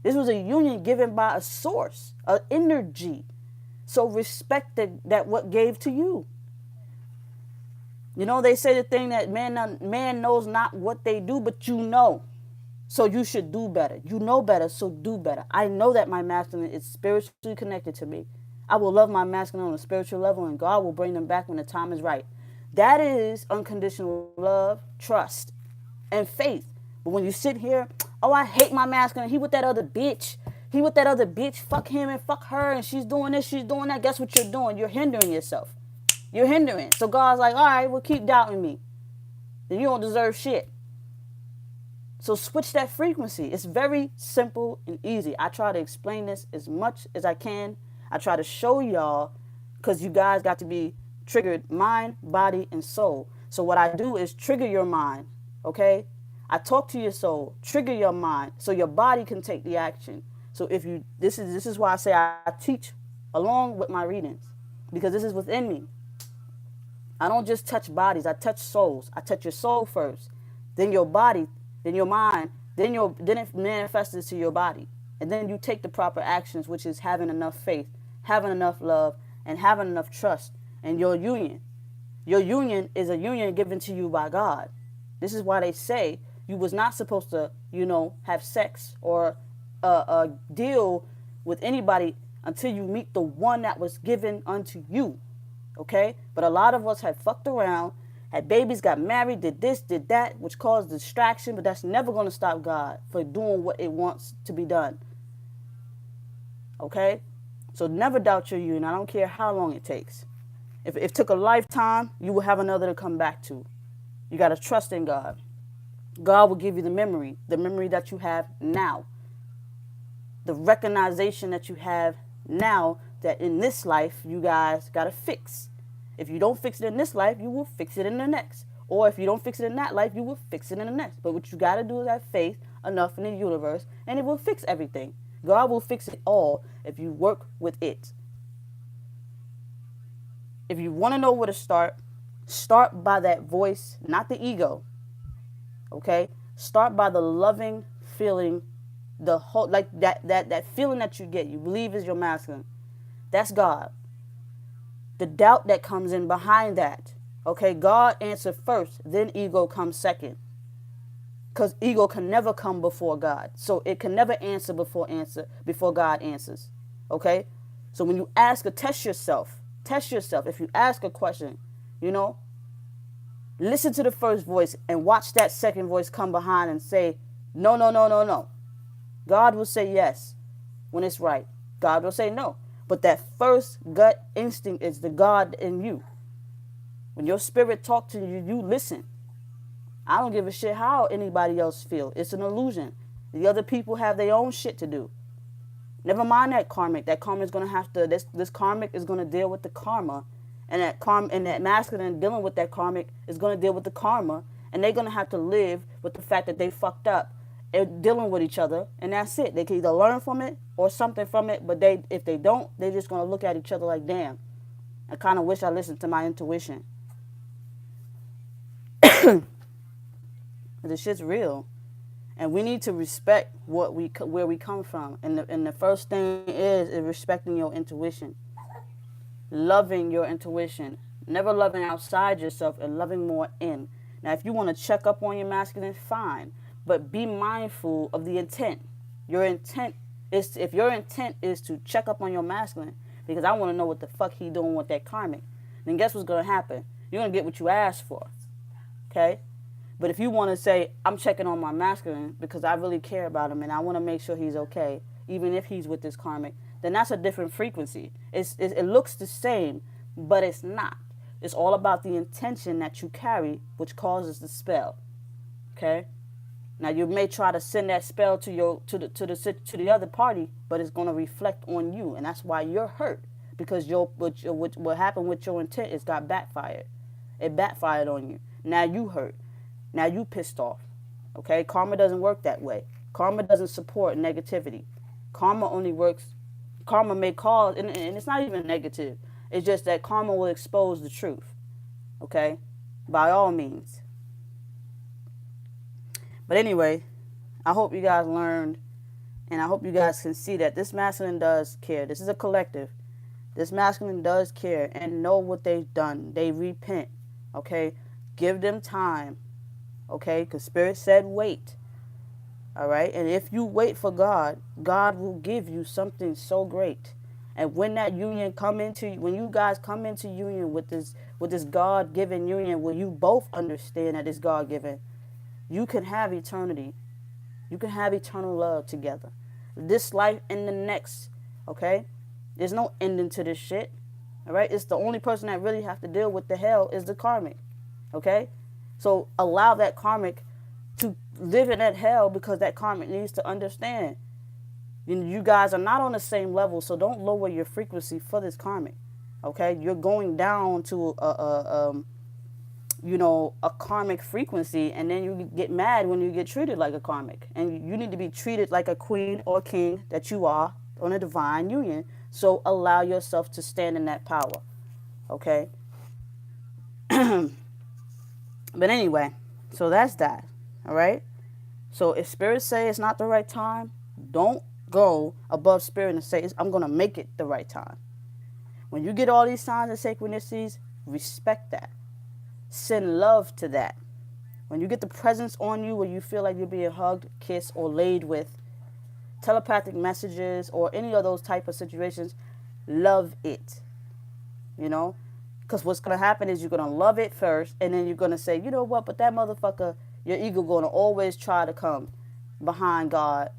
This was a union given by a source, an energy. So respect that what gave to you. You know, they say the thing that man knows not what they do, but you know. So you should do better. You know better, so do better. I know that my masculine is spiritually connected to me. I will love my masculine on a spiritual level, and God will bring them back when the time is right. That is unconditional love, trust, and faith. But when you sit here, oh, I hate my masculine. He with that other bitch. He with that other bitch. Fuck him and fuck her. And she's doing this, she's doing that. Guess what you're doing? You're hindering yourself. You're hindering. So God's like, all right, well, keep doubting me. Then you don't deserve shit. So switch that frequency. It's very simple and easy. I try to explain this as much as I can. I try to show y'all, because you guys got to be triggered mind, body, and soul. So what I do is trigger your mind, okay? I talk to your soul, trigger your mind, so your body can take the action. So if you, this is why I say I teach along with my readings, because this is within me. I don't just touch bodies, I touch souls. I touch your soul first, then your body, then your mind, then it manifests to your body. And then you take the proper actions, which is having enough faith, having enough love, and having enough trust. And your union is a union given to you by God. This is why they say you was not supposed to, have sex or deal with anybody until you meet the one that was given unto you. Okay? But a lot of us have fucked around, had babies, got married, did this, did that, which caused distraction, but that's never going to stop God for doing what it wants to be done. Okay? So never doubt your union. I don't care how long it takes. If it took a lifetime, you will have another to come back to. You got to trust in God. God will give you the memory that you have now. The recognition that you have now, that in this life, you guys got to fix. If you don't fix it in this life, you will fix it in the next. Or if you don't fix it in that life, you will fix it in the next. But what you got to do is have faith enough in the universe, and it will fix everything. God will fix it all if you work with it. If you want to know where to start by that voice, not the ego. Okay? Start by the loving feeling, the whole, like that feeling that you get, you believe is your masculine. That's God. The doubt that comes in behind that. Okay? God answered first, then ego comes second. Because ego can never come before God. So it can never answer before God answers. Okay? So when you ask or test yourself. If you ask a question, listen to the first voice and watch that second voice come behind and say, no, no, no, no, no. God will say yes when it's right. God will say no. But that first gut instinct is the God in you. When your spirit talks to you, you listen. I don't give a shit how anybody else feels. It's an illusion. The other people have their own shit to do. Never mind that karmic. That karma is gonna have to. This karmic is gonna deal with the karma, and that masculine dealing with that karmic is gonna deal with the karma, and they're gonna have to live with the fact that they fucked up, and dealing with each other, and that's it. They can either learn from it or something from it, but if they don't, they're just gonna look at each other like, damn. I kind of wish I listened to my intuition. This shit's real. And we need to respect where we come from. And the first thing is respecting your intuition. Loving your intuition. Never loving outside yourself and loving more in. Now, if you want to check up on your masculine, fine. But be mindful of the intent. If your intent is to check up on your masculine, because I want to know what the fuck he doing with that karmic, then guess what's going to happen? You're going to get what you asked for. Okay? But if you want to say, I'm checking on my masculine because I really care about him and I want to make sure he's okay, even if he's with this karmic, then that's a different frequency. It looks the same, but it's not. It's all about the intention that you carry, which causes the spell. Okay? Now you may try to send that spell to the other party, but it's going to reflect on you, and that's why you're hurt, because what happened with your intent is got backfired. It backfired on you. Now you hurt. Now you pissed off. Okay? Karma doesn't work that way. Karma doesn't support negativity. Karma may cause, and it's not even negative. It's just that karma will expose the truth. Okay? By all means. But anyway, I hope you guys learned, and I hope you guys can see that this masculine does care. This is a collective. This masculine does care and know what they've done. They repent. Okay? Give them time. Okay, because Spirit said wait. All right, and if you wait for God, God will give you something so great. And when that union when you guys come into union with this God-given union, where you both understand that it's God-given, you can have eternity. You can have eternal love together. This life and the next. Okay, there's no ending to this shit. All right, it's the only person that really have to deal with the hell is the karmic. Okay. So allow that karmic to live in that hell, because that karmic needs to understand. You guys are not on the same level, so don't lower your frequency for this karmic. Okay? You're going down to a karmic frequency, and then you get mad when you get treated like a karmic. And you need to be treated like a queen or king that you are on a divine union. So allow yourself to stand in that power. Okay? But anyway, so that's that. All right? So if Spirit say it's not the right time, don't go above Spirit and say, I'm going to make it the right time. When you get all these signs and synchronicities, respect that. Send love to that. When you get the presence on you where you feel like you're being hugged, kissed, or laid with, telepathic messages, or any of those type of situations, love it. You know? Because what's going to happen is you're going to love it first, and then you're going to say, you know what, but that motherfucker, your ego going to always try to come behind God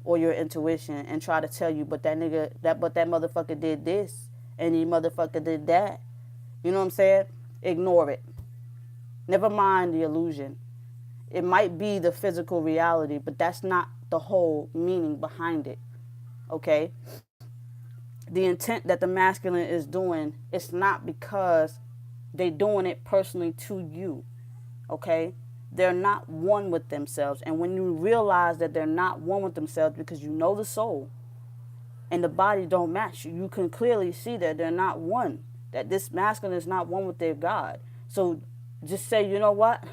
or your intuition and try to tell you, but that motherfucker did this, and he motherfucker did that. You know what I'm saying? Ignore it. Never mind the illusion. It might be the physical reality, but that's not the whole meaning behind it. Okay? The intent that the masculine is doing, it's not because they're doing it personally to you. Okay? They're not one with themselves. And when you realize that they're not one with themselves, because you know the soul and the body don't match, you can clearly see that they're not one. That this masculine is not one with their God. So just say, you know what?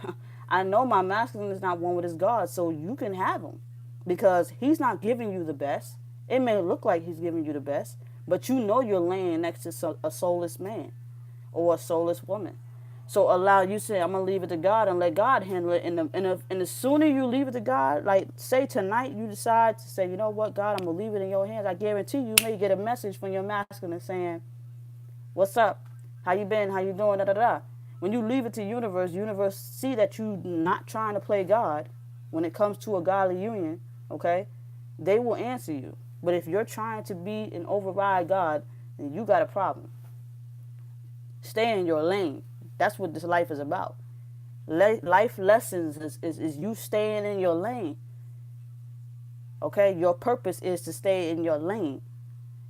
I know my masculine is not one with his God, so you can have him. Because he's not giving you the best. It may look like he's giving you the best, but you know you're laying next to a soulless man or a soulless woman. So you say, I'm going to leave it to God and let God handle it. And the sooner you leave it to God, like say tonight you decide to say, you know what, God, I'm going to leave it in your hands. I guarantee you may get a message from your masculine saying, what's up? How you been? How you doing? Da, da, da. When you leave it to universe see that you not trying to play God when it comes to a godly union, okay? they will answer you. But if you're trying to be and override God, then you got a problem. Stay in your lane. That's what this life is about. Life lessons is you staying in your lane. Okay? Your purpose is to stay in your lane.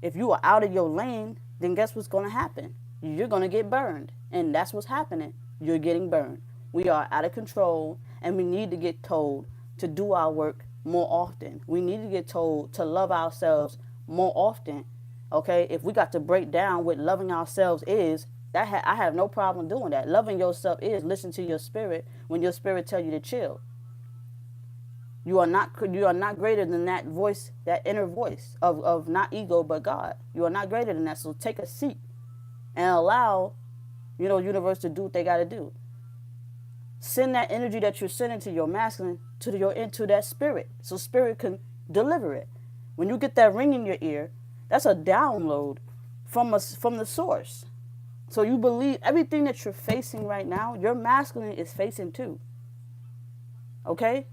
If you are out of your lane, then guess what's going to happen? You're going to get burned. And that's what's happening. You're getting burned. We are out of control, and we need to get told to do our work more often. We need to get told to love ourselves more often. Okay? If we got to break down what loving ourselves is, I have no problem doing that. Loving yourself is listen to your spirit when your spirit tell you to chill. You are not greater than that voice, that inner voice of not ego but God. You are not greater than that. So take a seat and allow, universe to do what they got to do. Send that energy that you're sending to your masculine into that spirit, so spirit can deliver it. When you get that ring in your ear, that's a download from the source. So you believe everything that you're facing right now, your masculine is facing too. Okay?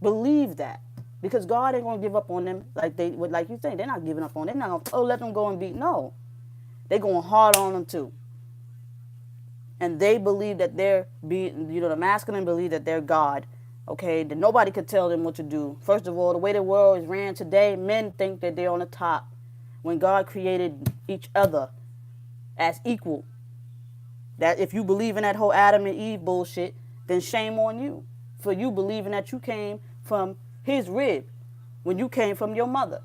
Believe that. Because God ain't going to give up on them like you think. They're not giving up on them. They're not going to, let them go and beat. No. They're going hard on them too. And they believe that they're the masculine believe that they're God. Okay? That nobody could tell them what to do. First of all, the way the world is ran today, men think that they're on the top. When God created each other as equal. That if you believe in that whole Adam and Eve bullshit, then shame on you. For you believing that you came from his rib when you came from your mother.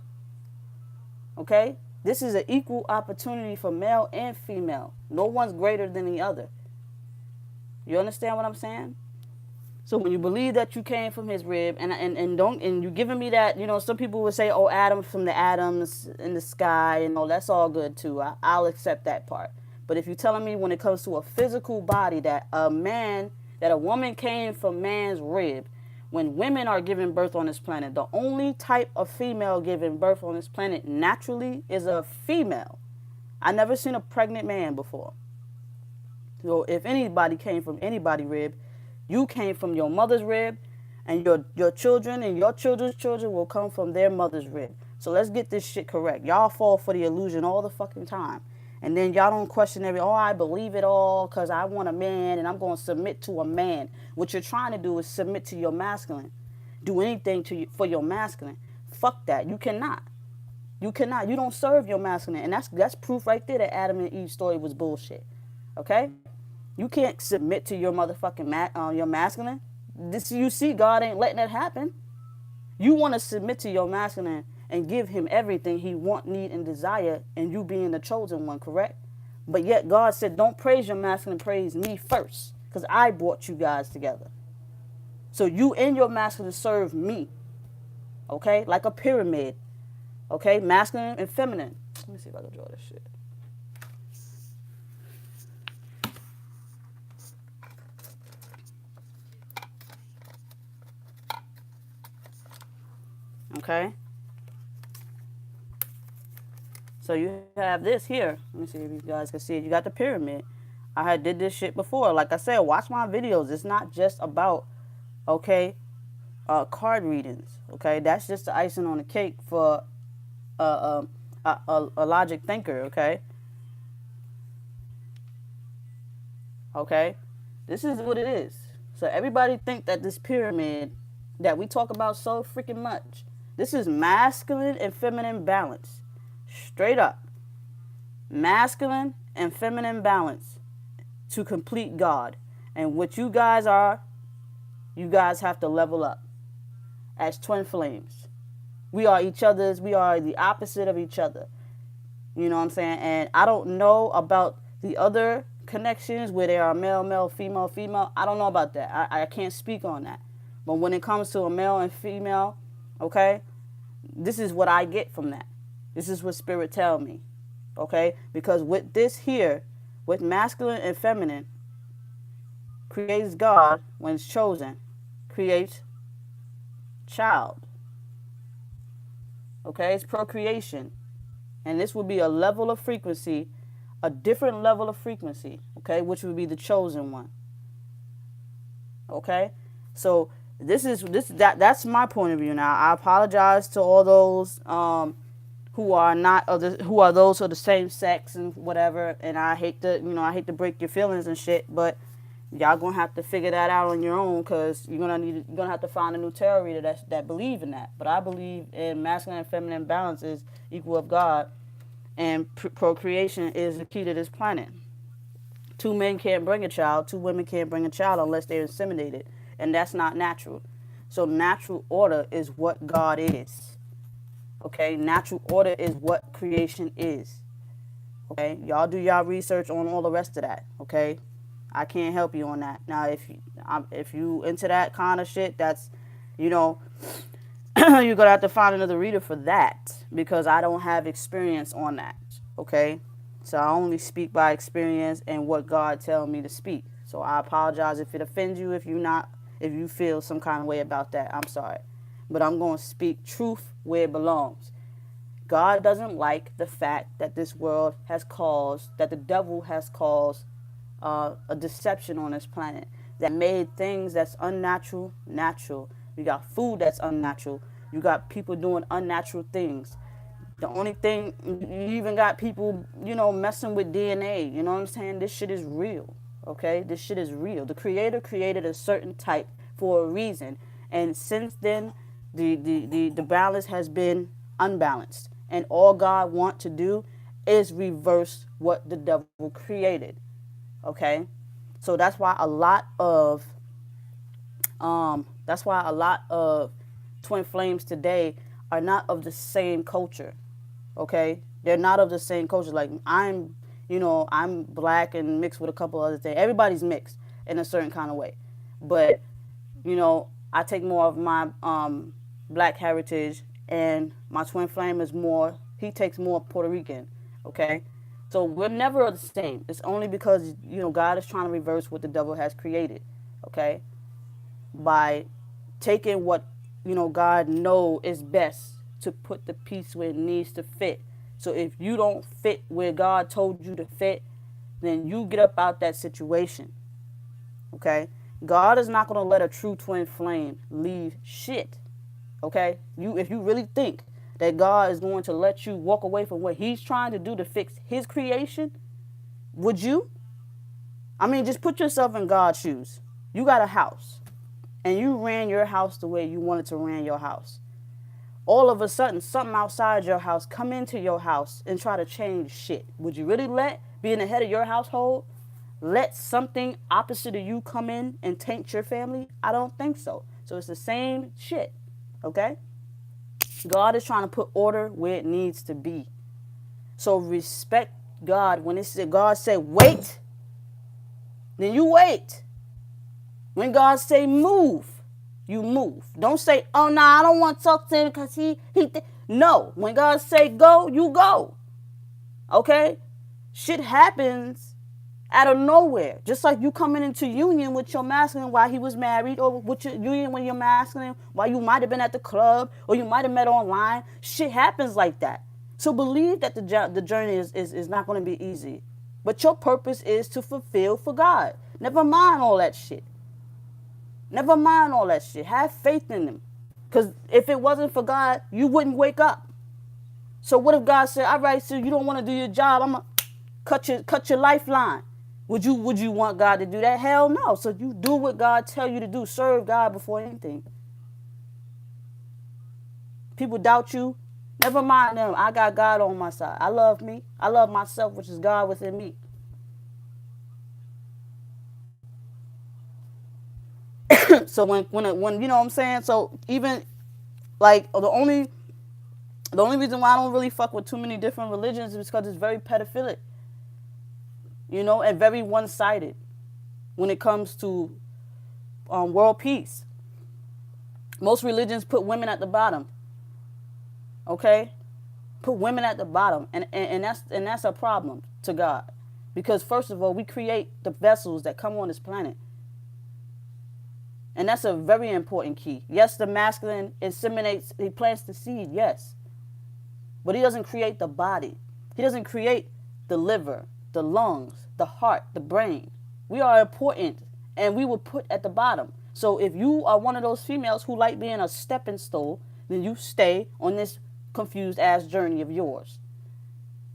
Okay? This is an equal opportunity for male and female. No one's greater than the other. You understand what I'm saying? So when you believe that you came from his rib, and you giving me that, some people would say, oh, Adam from the atoms in the sky, and that's all good too. I'll accept that part. But if you're telling me when it comes to a physical body that a woman came from man's rib, when women are giving birth on this planet, the only type of female giving birth on this planet naturally is a female. I never seen a pregnant man before. So if anybody came from anybody's rib, you came from your mother's rib, and your children and your children's children will come from their mother's rib. So let's get this shit correct. Y'all fall for the illusion all the fucking time. And then y'all don't question I believe it all because I want a man and I'm going to submit to a man. What you're trying to do is submit to your masculine. Do anything for your masculine. Fuck that. You cannot. You cannot. You don't serve your masculine. And that's proof right there that Adam and Eve's story was bullshit. Okay? You can't submit to your motherfucking your masculine. You see, God ain't letting that happen. You want to submit to your masculine and give him everything he want, need, and desire, and you being the chosen one, correct? But yet God said, don't praise your masculine, praise me first, because I brought you guys together. So you and your masculine serve me, okay? Like a pyramid, okay? Masculine and feminine. Let me see if I can draw this shit. Okay? So you have this here. Let me see if you guys can see it. You got the pyramid. I had did this shit before. Like I said, watch my videos. It's not just about, okay, card readings. Okay, that's just the icing on the cake for a logic thinker. Okay. Okay, this is what it is. So everybody think that this pyramid that we talk about so freaking much, this is masculine and feminine balance. Straight up. Masculine and feminine balance to complete God. And what you guys are, you guys have to level up as twin flames. We are each other's, we are the opposite of each other. You know what I'm saying? And I don't know about the other connections where there are male, male, female, female. I don't know about that. I can't speak on that. But when it comes to a male and female, okay, this is what I get from that. This is what spirit tell me, okay? Because with this here, with masculine and feminine, creates God when it's chosen, creates child, okay? It's procreation. And this would be a level of frequency, a different level of frequency, okay? Which would be the chosen one, okay? So That's my point of view. Now I apologize to all those who are not of the who are those of the same sex and whatever, and I hate to I hate to break your feelings and shit, but y'all gonna have to figure that out on your own, because you're gonna have to find a new tarot reader that believe in that. But I believe in masculine and feminine balance is equal of God, and procreation is the key to this planet. Two men can't bring a child, two women can't bring a child unless they're inseminated, and that's not natural. So natural order is what God is. Okay, natural order is what creation is. Okay, y'all do y'all research on all the rest of that. Okay, I can't help you on that. Now, if you into that kind of shit, that's, you're gonna have to find another reader for that, because I don't have experience on that. Okay, so I only speak by experience and what God tells me to speak. So I apologize if it offends you, if you feel some kind of way about that. I'm sorry, but I'm going to speak truth where it belongs. God doesn't like the fact that this world has caused, that the devil has caused a deception on this planet that made things that's unnatural natural. You got food that's unnatural. You got people doing unnatural things. The only thing, you even got people, messing with DNA. You know what I'm saying? This shit is real. Okay? This shit is real. The creator created a certain type for a reason. And since then, the balance has been unbalanced. And all God wants to do is reverse what the devil created. Okay? So that's why a lot of twin flames today are not of the same culture. Okay? They're not of the same culture. Like, I'm black and mixed with a couple other things. Everybody's mixed in a certain kind of way. But, I take more of my black heritage, and my twin flame he takes more Puerto Rican. Okay? So we're never the same. It's only because, God is trying to reverse what the devil has created. Okay? By taking what, God know is best to put the piece where it needs to fit. So if you don't fit where God told you to fit, then you get up out that situation. Okay? God is not going to let a true twin flame leave shit. Okay? If you really think that God is going to let you walk away from what he's trying to do to fix his creation, would you? I mean, just put yourself in God's shoes. You got a house, and you ran your house the way you wanted to run your house. All of a sudden, something outside your house come into your house and try to change shit. Would you really being the head of your household, let something opposite of you come in and taint your family? I don't think so. So it's the same shit. Okay? God is trying to put order where it needs to be. So respect God. When God said wait, then you wait. When God say move, you move. Don't say, oh, nah, I don't want to talk to him because no. When God say go, you go. Okay? Shit happens out of nowhere. Just like you coming into union with your masculine while he was married, or with your union when you're masculine while you might have been at the club, or you might have met online. Shit happens like that. So believe that the journey is not going to be easy. But your purpose is to fulfill for God. Never mind all that shit. Never mind all that shit. Have faith in him. Because if it wasn't for God, you wouldn't wake up. So what if God said, all right, so you don't want to do your job, I'm going to cut your lifeline. Would you want God to do that? Hell no. So you do what God tell you to do. Serve God before anything. People doubt you. Never mind them. I got God on my side. I love me. I love myself, which is God within me. So when you know what I'm saying? So even like the only reason why I don't really fuck with too many different religions is because it's very pedophilic. And very one-sided when it comes to world peace. Most religions put women at the bottom. Okay? Put women at the bottom. And that's a problem to God. Because first of all, we create the vessels that come on this planet. And that's a very important key. Yes, the masculine inseminates, he plants the seed, yes. But he doesn't create the body. He doesn't create the liver, the lungs, the heart, the brain. We are important, and we were put at the bottom. So if you are one of those females who like being a stepping stone, then you stay on this confused ass journey of yours.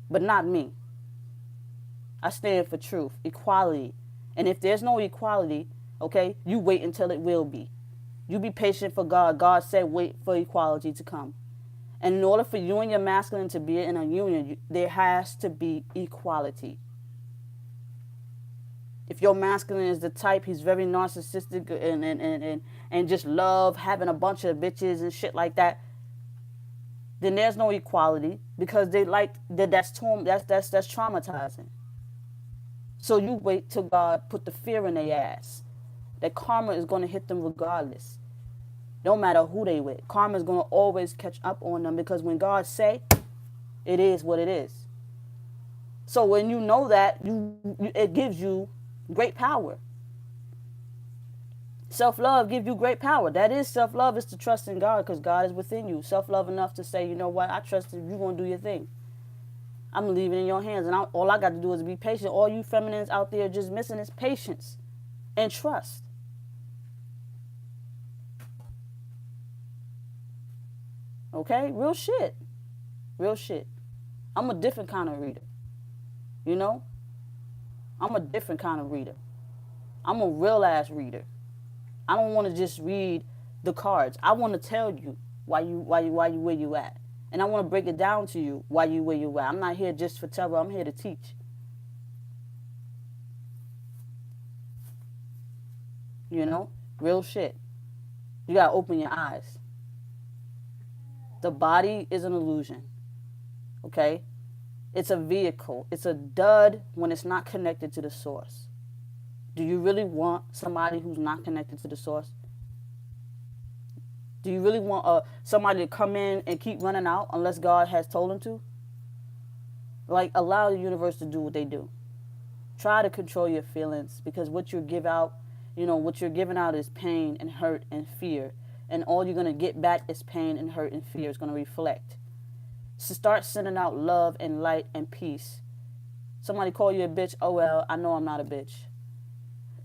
But not me. I stand for truth, equality. And if there's no equality, okay, you wait until it will be. You be patient for God. God said wait for equality to come. And in order for you and your masculine to be in a union, there has to be equality. If your masculine is the type, he's very narcissistic and just love having a bunch of bitches and shit like that, then there's no equality because they like that's traumatizing. So you wait till God put the fear in their ass that karma is going to hit them regardless. No matter who they with, karma is going to always catch up on them because when God say, it is what it is. So when you know that, it gives you great power. Self-love gives you great power. That is self-love, is to trust in God because God is within you. Self-love enough to say, you know what, I trust that you're going to do your thing. I'm leaving it in your hands. And all I got to do is be patient. All you feminines out there just missing is patience and trust. Okay? Real shit. Real shit. I'm a different kind of reader. You know? I'm a different kind of reader. I'm a real ass reader. I don't want to just read the cards. I want to tell you why you where you at. And I want to break it down to you why you where you at. I'm not here just for terror. I'm here to teach. You know? Real shit. You got to open your eyes. The body is an illusion. Okay? It's a vehicle. It's a dud when it's not connected to the source. Do you really want somebody who's not connected to the source? Do you really want somebody to come in and keep running out unless God has told them to? Like, allow the universe to do what they do. Try to control your feelings because what you give out, what you're giving out is pain and hurt and fear. And all you're going to get back is pain and hurt and fear. It's going to reflect. So start sending out love and light and peace. Somebody call you a bitch, oh well, I know I'm not a bitch.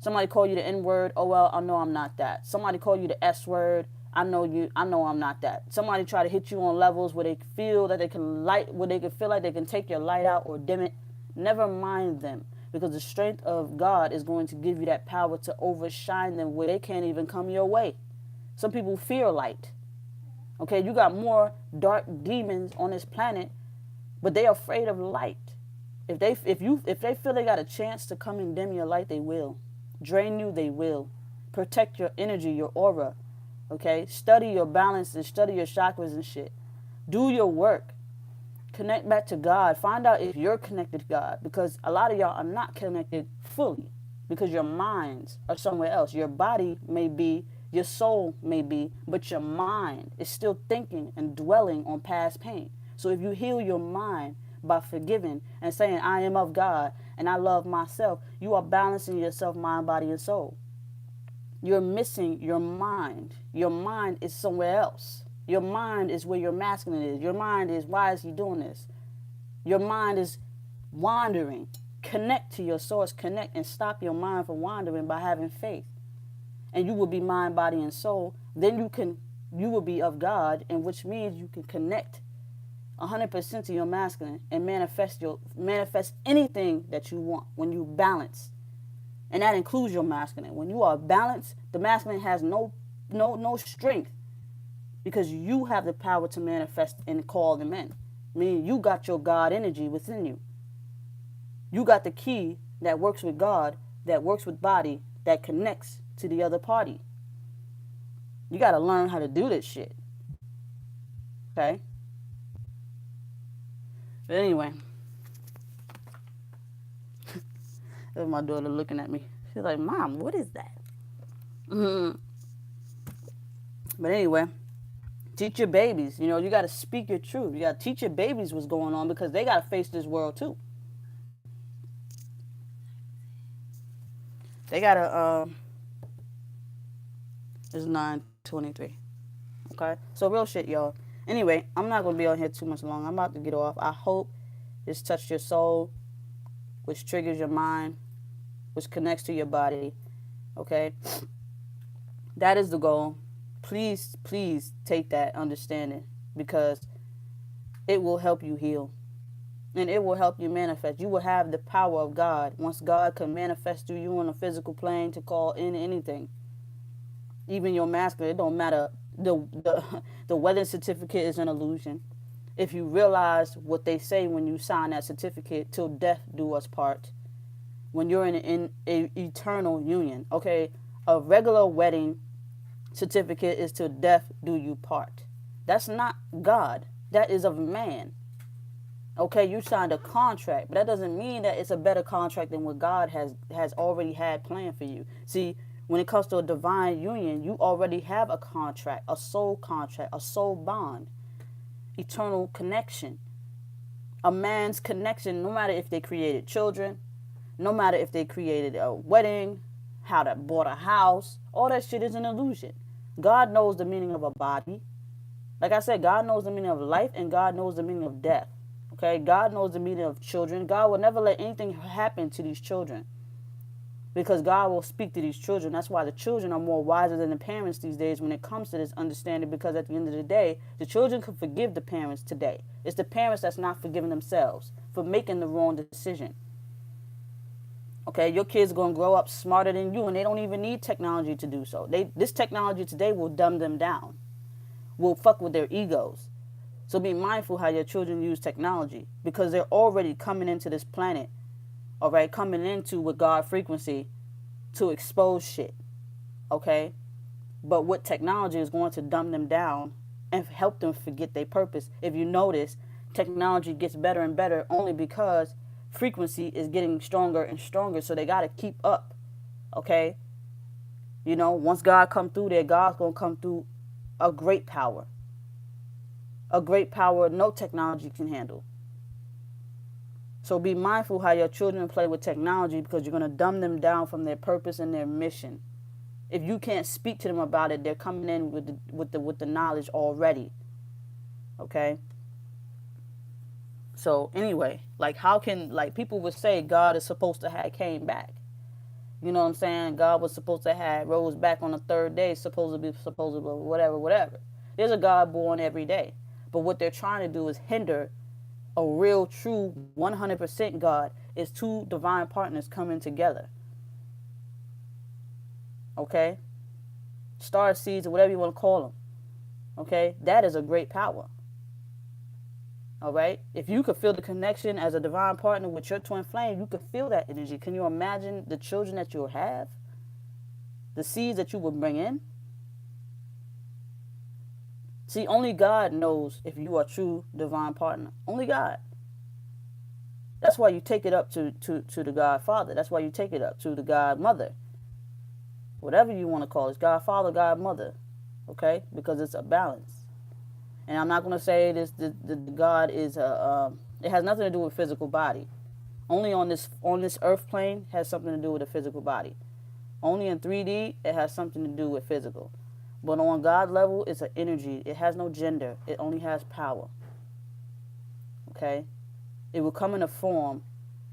Somebody call you the N-word, oh well, I know I'm not that. Somebody call you the S-word, I know I'm not that. Somebody try to hit you on levels where they feel that they can feel like they can take your light out or dim it. Never mind them, because the strength of God is going to give you that power to overshine them where they can't even come your way. Some people fear light. Okay, you got more dark demons on this planet, but they're afraid of light. If they feel they got a chance to come and dim your light, they will. Drain you, they will. Protect your energy, your aura. Okay? Study your balance and study your chakras and shit. Do your work. Connect back to God. Find out if you're connected to God, because a lot of y'all are not connected fully because your minds are somewhere else. Your body may be, your soul may be, but your mind is still thinking and dwelling on past pain. So if you heal your mind by forgiving and saying, I am of God and I love myself, you are balancing yourself, mind, body, and soul. You're missing your mind. Your mind is somewhere else. Your mind is where your masculine is. Your mind is, why is he doing this? Your mind is wandering. Connect to your source. Connect and stop your mind from wandering by having faith. And you will be mind, body, and soul. Then you will be of God, and which means you can connect 100% to your masculine and manifest anything that you want when you balance. And that includes your masculine. When you are balanced, the masculine has no strength because you have the power to manifest and call them in. Meaning you got your God energy within you. You got the key that works with God, that works with body, that connects to the other party. You got to learn how to do this shit. Okay? But anyway, there's my daughter looking at me. She's like, Mom, what is that? But anyway, teach your babies. You got to speak your truth. You got to teach your babies what's going on because they got to face this world too. They got to, it's 9:23. Okay? So real shit, y'all. Anyway, I'm not going to be on here too much long. I'm about to get off. I hope this touched your soul, which triggers your mind, which connects to your body. Okay? That is the goal. Please, please take that understanding, because it will help you heal. And it will help you manifest. You will have the power of God. Once God can manifest through you on a physical plane to call in anything, even your masculine, it don't matter. The wedding certificate is an illusion. If you realize what they say when you sign that certificate, till death do us part. When you're in an eternal union, okay, a regular wedding certificate is till death do you part. That's not God. That is of man. Okay, you signed a contract, but that doesn't mean that it's a better contract than what God has already had planned for you. See, when it comes to a divine union, you already have a contract, a soul bond, eternal connection. A man's connection, no matter if they created children, no matter if they created a wedding, how they bought a house, all that shit is an illusion. God knows the meaning of a body. Like I said, God knows the meaning of life, and God knows the meaning of death. Okay, God knows the meaning of children. God will never let anything happen to these children, because God will speak to these children. That's why the children are more wiser than the parents these days when it comes to this understanding, because at the end of the day, the children can forgive the parents today. It's the parents that's not forgiving themselves for making the wrong decision. Okay, your kids are going to grow up smarter than you, and they don't even need technology to do so. This technology today will dumb them down, will fuck with their egos. So be mindful how your children use technology, because they're already coming into this planet, all right, coming into with God frequency to expose shit, okay? But what technology is going to dumb them down and help them forget their purpose. If you notice, technology gets better and better only because frequency is getting stronger and stronger, so they got to keep up, okay? You know, once God come through there, God's going to come through a great power. A great power no technology can handle. So be mindful how your children play with technology, because you're going to dumb them down from their purpose and their mission. If you can't speak to them about it, they're coming in with the knowledge already. Okay? So anyway, like, how can, like, people would say God is supposed to have came back. You know what I'm saying? God was supposed to have rose back on the third day, supposedly, whatever. There's a God born every day. But what they're trying to do is hinder a real, true, 100% God. Is two divine partners coming together. Okay? Star seeds, or whatever you want to call them. Okay? That is a great power. All right? If you could feel the connection as a divine partner with your twin flame, you could feel that energy. Can you imagine the children that you'll have? The seeds that you will bring in? See, only God knows if you are a true divine partner. Only God. That's why you take it up to the God Father. That's why you take it up to the God Mother. Whatever you want to call it. God Father, God Mother. Okay? Because it's a balance. And I'm not going to say this. The God is it has nothing to do with physical body. Only on this earth plane has something to do with a physical body. Only in 3D it has something to do with physical. But on God level, it's an energy. It has no gender. It only has power. Okay? It will come in a form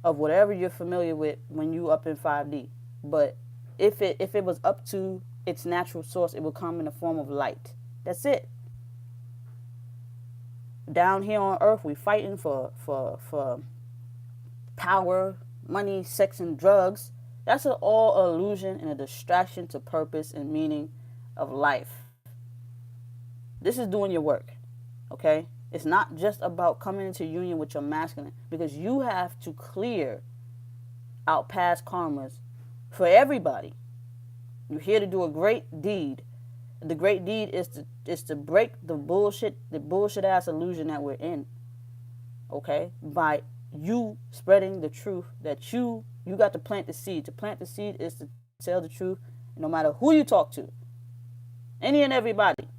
of whatever you're familiar with when you up in 5D. But if it was up to its natural source, it will come in the form of light. That's it. Down here on earth, we fighting for power, money, sex, and drugs. That's all illusion and a distraction to purpose and meaning of life. This is doing your work, okay? It's not just about coming into union with your masculine, because you have to clear out past karmas for everybody. You're here to do a great deed. The great deed is to break the bullshit ass illusion that we're in, okay? By you spreading the truth that you got to plant the seed. To plant the seed is to tell the truth, no matter who you talk to. Any and everybody.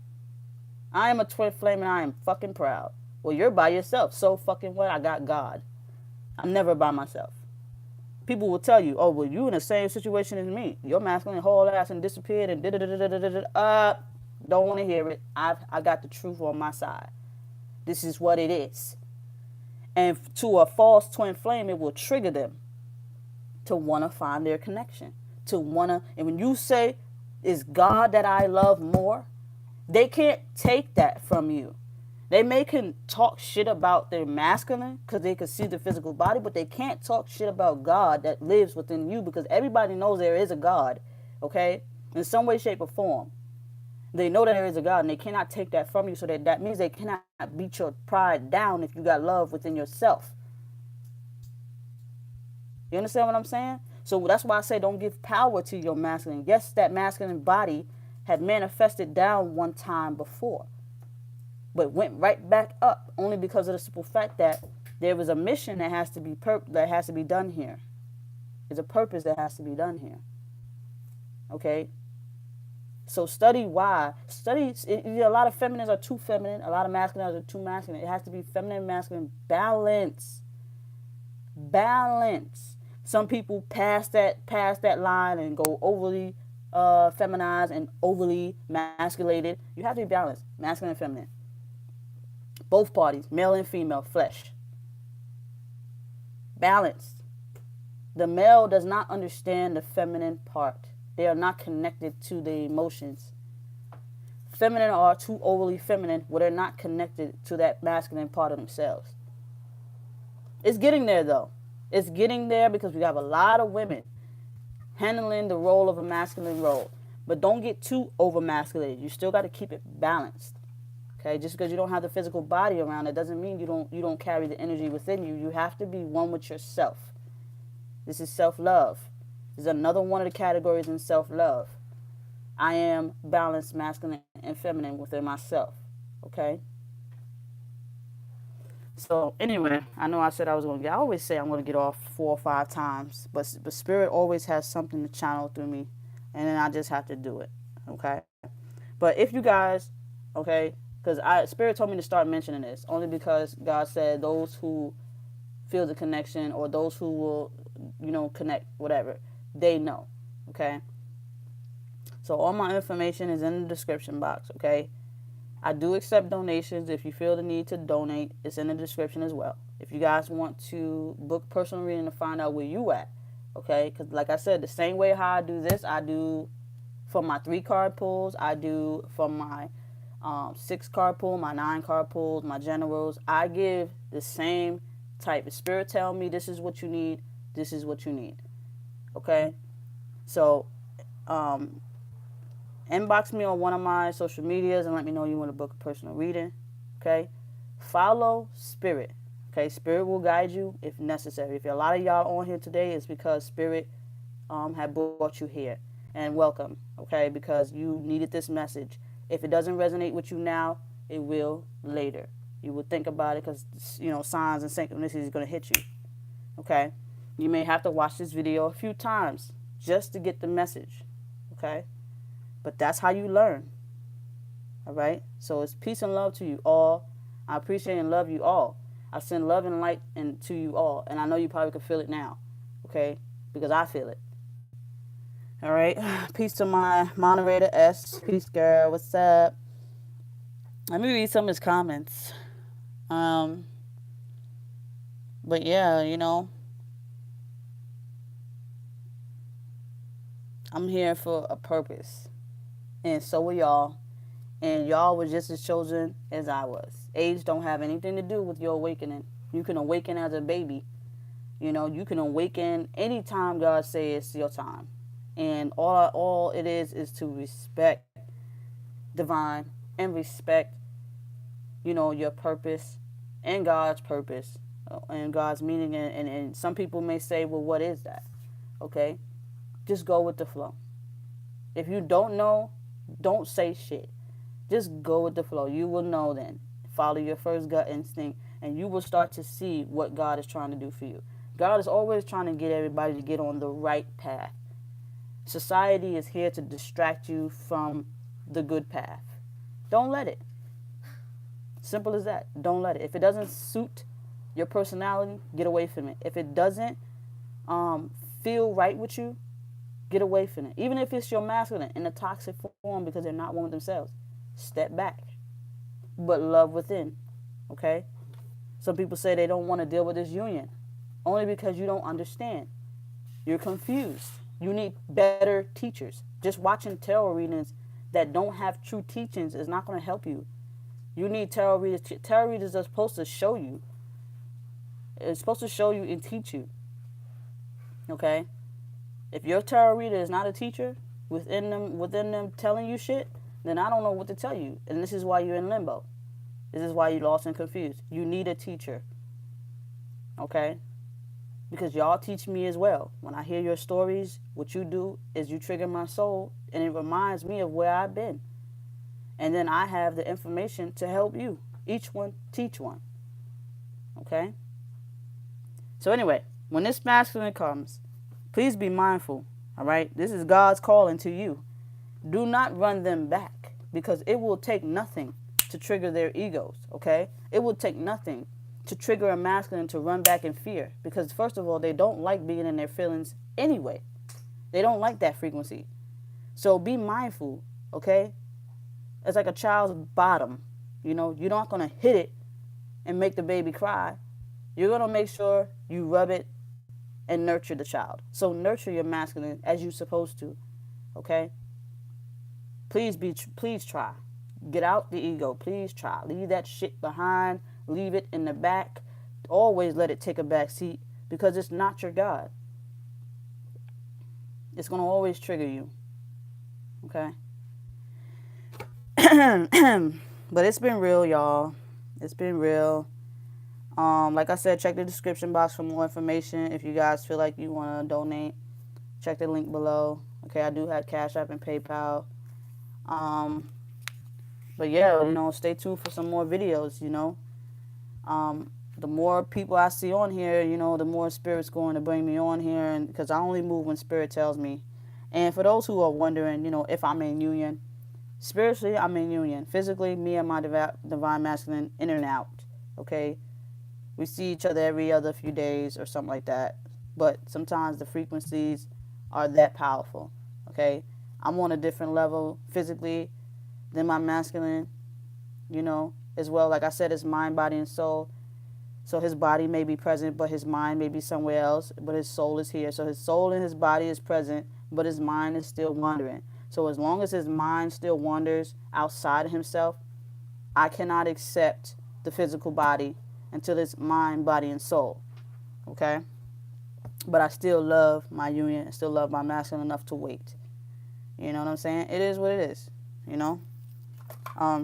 I am a twin flame and I am fucking proud. Well, you're by yourself. So fucking what? I got God. I'm never by myself. People will tell you, oh, well, you in the same situation as me. Your masculine whole ass and disappeared and don't want to hear it. I got the truth on my side. This is what it is. And to a false twin flame, it will trigger them to want to find their connection. And when you say, is God that I love more. They can't take that from you. They can talk shit about their masculine because they can see the physical body, but they can't talk shit about God that lives within you, because everybody knows there is a God, okay? In some way, shape, or form. They know that there is a God, and they cannot take that from you, so that means they cannot beat your pride down if you got love within yourself. You understand what I'm saying? So that's why I say don't give power to your masculine. Yes, that masculine body had manifested down one time before, but went right back up only because of the simple fact that there was a mission that has to be done here. There's a purpose that has to be done here. Okay? So study why. A lot of feminines are too feminine. A lot of masculines are too masculine. It has to be feminine and masculine balance. Balance. Some people pass that line and go overly feminized and overly masculated. You have to be balanced, masculine and feminine. Both parties, male and female, flesh. Balanced. The male does not understand the feminine part. They are not connected to the emotions. Feminine are too overly feminine where they're not connected to that masculine part of themselves. It's getting there, though. It's getting there because we have a lot of women handling the role of a masculine role. But don't get too over-masculated. You still got to keep it balanced. Okay? Just because you don't have the physical body around it doesn't mean you don't carry the energy within you. You have to be one with yourself. This is self-love. This is another one of the categories in self-love. I am balanced, masculine, and feminine within myself. Okay? So anyway, I know I said I always say I'm going to get off 4 or 5 times, but Spirit always has something to channel through me, and then I just have to do it, okay? But if you guys, okay, because Spirit told me to start mentioning this, only because God said those who feel the connection or those who will, connect, whatever, they know, okay? So all my information is in the description box, okay? I do accept donations. If you feel the need to donate, it's in the description as well. If you guys want to book personal reading to find out where you at, okay? Because like I said, the same way how I do this, I do for my 3-card pulls. I do for my 6-card pull, my 9-card pulls, my generals. I give the same type. If Spirit tell me this is what you need, this is what you need, okay? So, inbox me on one of my social medias and let me know you want to book a personal reading, okay? Follow Spirit, okay? Spirit will guide you if necessary. If a lot of y'all on here today, it's because Spirit had brought you here. And welcome, okay? Because you needed this message. If it doesn't resonate with you now, it will later. You will think about it because, signs and synchronicities is going to hit you, okay? You may have to watch this video a few times just to get the message, okay? But that's how you learn. All right? So it's peace and love to you all. I appreciate and love you all. I send love and light to you all. And I know you probably can feel it now. Okay? Because I feel it. All right? Peace to my moderator, S. Peace, girl. What's up? Let me read some of his comments. But yeah, I'm here for a purpose. And so are y'all. And y'all were just as chosen as I was. Age don't have anything to do with your awakening. You can awaken as a baby. You can awaken anytime God says it's your time. And all it is to respect divine and respect, your purpose and God's purpose and God's meaning. And some people may say, well, what is that? Okay? Just go with the flow. If you don't know, don't say shit. Just go with the flow. You will know then. Follow your first gut instinct, and you will start to see what God is trying to do for you. God is always trying to get everybody to get on the right path. Society is here to distract you from the good path. Don't let it. Simple as that. Don't let it. If it doesn't suit your personality, get away from it. If it doesn't feel right with you, get away from it. Even if it's your masculine in a toxic form because they're not one with themselves. Step back. But love within. Okay? Some people say they don't want to deal with this union. Only because you don't understand. You're confused. You need better teachers. Just watching tarot readings that don't have true teachings is not going to help you. You need tarot readers. Tarot readers are supposed to show you. It's supposed to show you and teach you. Okay? If your tarot reader is not a teacher within them telling you shit, then I don't know what to tell you. And this is why you're in limbo. This is why you're lost and confused. You need a teacher. Okay? Because y'all teach me as well. When I hear your stories, what you do is you trigger my soul, and it reminds me of where I've been. And then I have the information to help you. Each one, teach one. Okay? So anyway, when this masculine comes, please be mindful. All right? This is God's calling to you. Do not run them back, because it will take nothing to trigger their egos. Okay? It will take nothing to trigger a masculine to run back in fear, because first of all, they don't like being in their feelings anyway. They don't like that frequency. So be mindful, okay? It's like a child's bottom. You know, you're not going to hit it and make the baby cry. You're going to make sure you rub it and nurture the child. So nurture your masculine as you're supposed to, okay? Please try. Get out the ego. Please try. Leave that shit behind. Leave it in the back. Always let it take a back seat, because it's not your God. It's going to always trigger you. Okay? But it's been real, y'all. It's been real. Like I said, check the description box for more information. If you guys feel like you want to donate, check the link below. Okay, I do have Cash App and PayPal. But yeah, you know, stay tuned for some more videos, you know. The more people I see on here, you know, the more Spirit's going to bring me on here, and because I only move when Spirit tells me. And for those who are wondering, you know, if I'm in union, spiritually, I'm in union. Physically, me and my divine masculine, in and out, okay? We see each other every other few days or something like that. But sometimes the frequencies are that powerful, okay? I'm on a different level physically than my masculine, you know, as well. Like I said, it's mind, body, and soul. So his body may be present, but his mind may be somewhere else, but his soul is here. So his soul and his body is present, but his mind is still wandering. So as long as his mind still wanders outside of himself, I cannot accept the physical body until it's mind, body, and soul. Okay? But I still love my union. I still love my masculine enough to wait. You know what I'm saying? It is what it is. You know?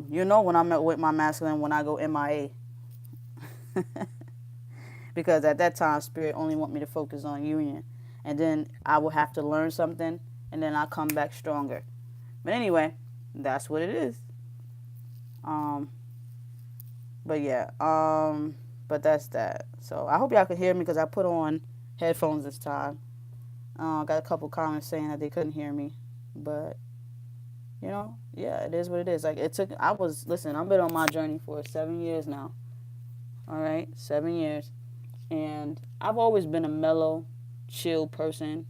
You know when I'm with my masculine when I go MIA. Because at that time, Spirit only want me to focus on union. And then I will have to learn something, and then I'll come back stronger. But anyway, that's what it is. But yeah, but that's that. So I hope y'all could hear me, because I put on headphones this time. Got a couple comments saying that they couldn't hear me. But, you know, yeah, it is what it is. Like, I've been on my journey for 7 years now. All right, 7 years. And I've always been a mellow, chill person.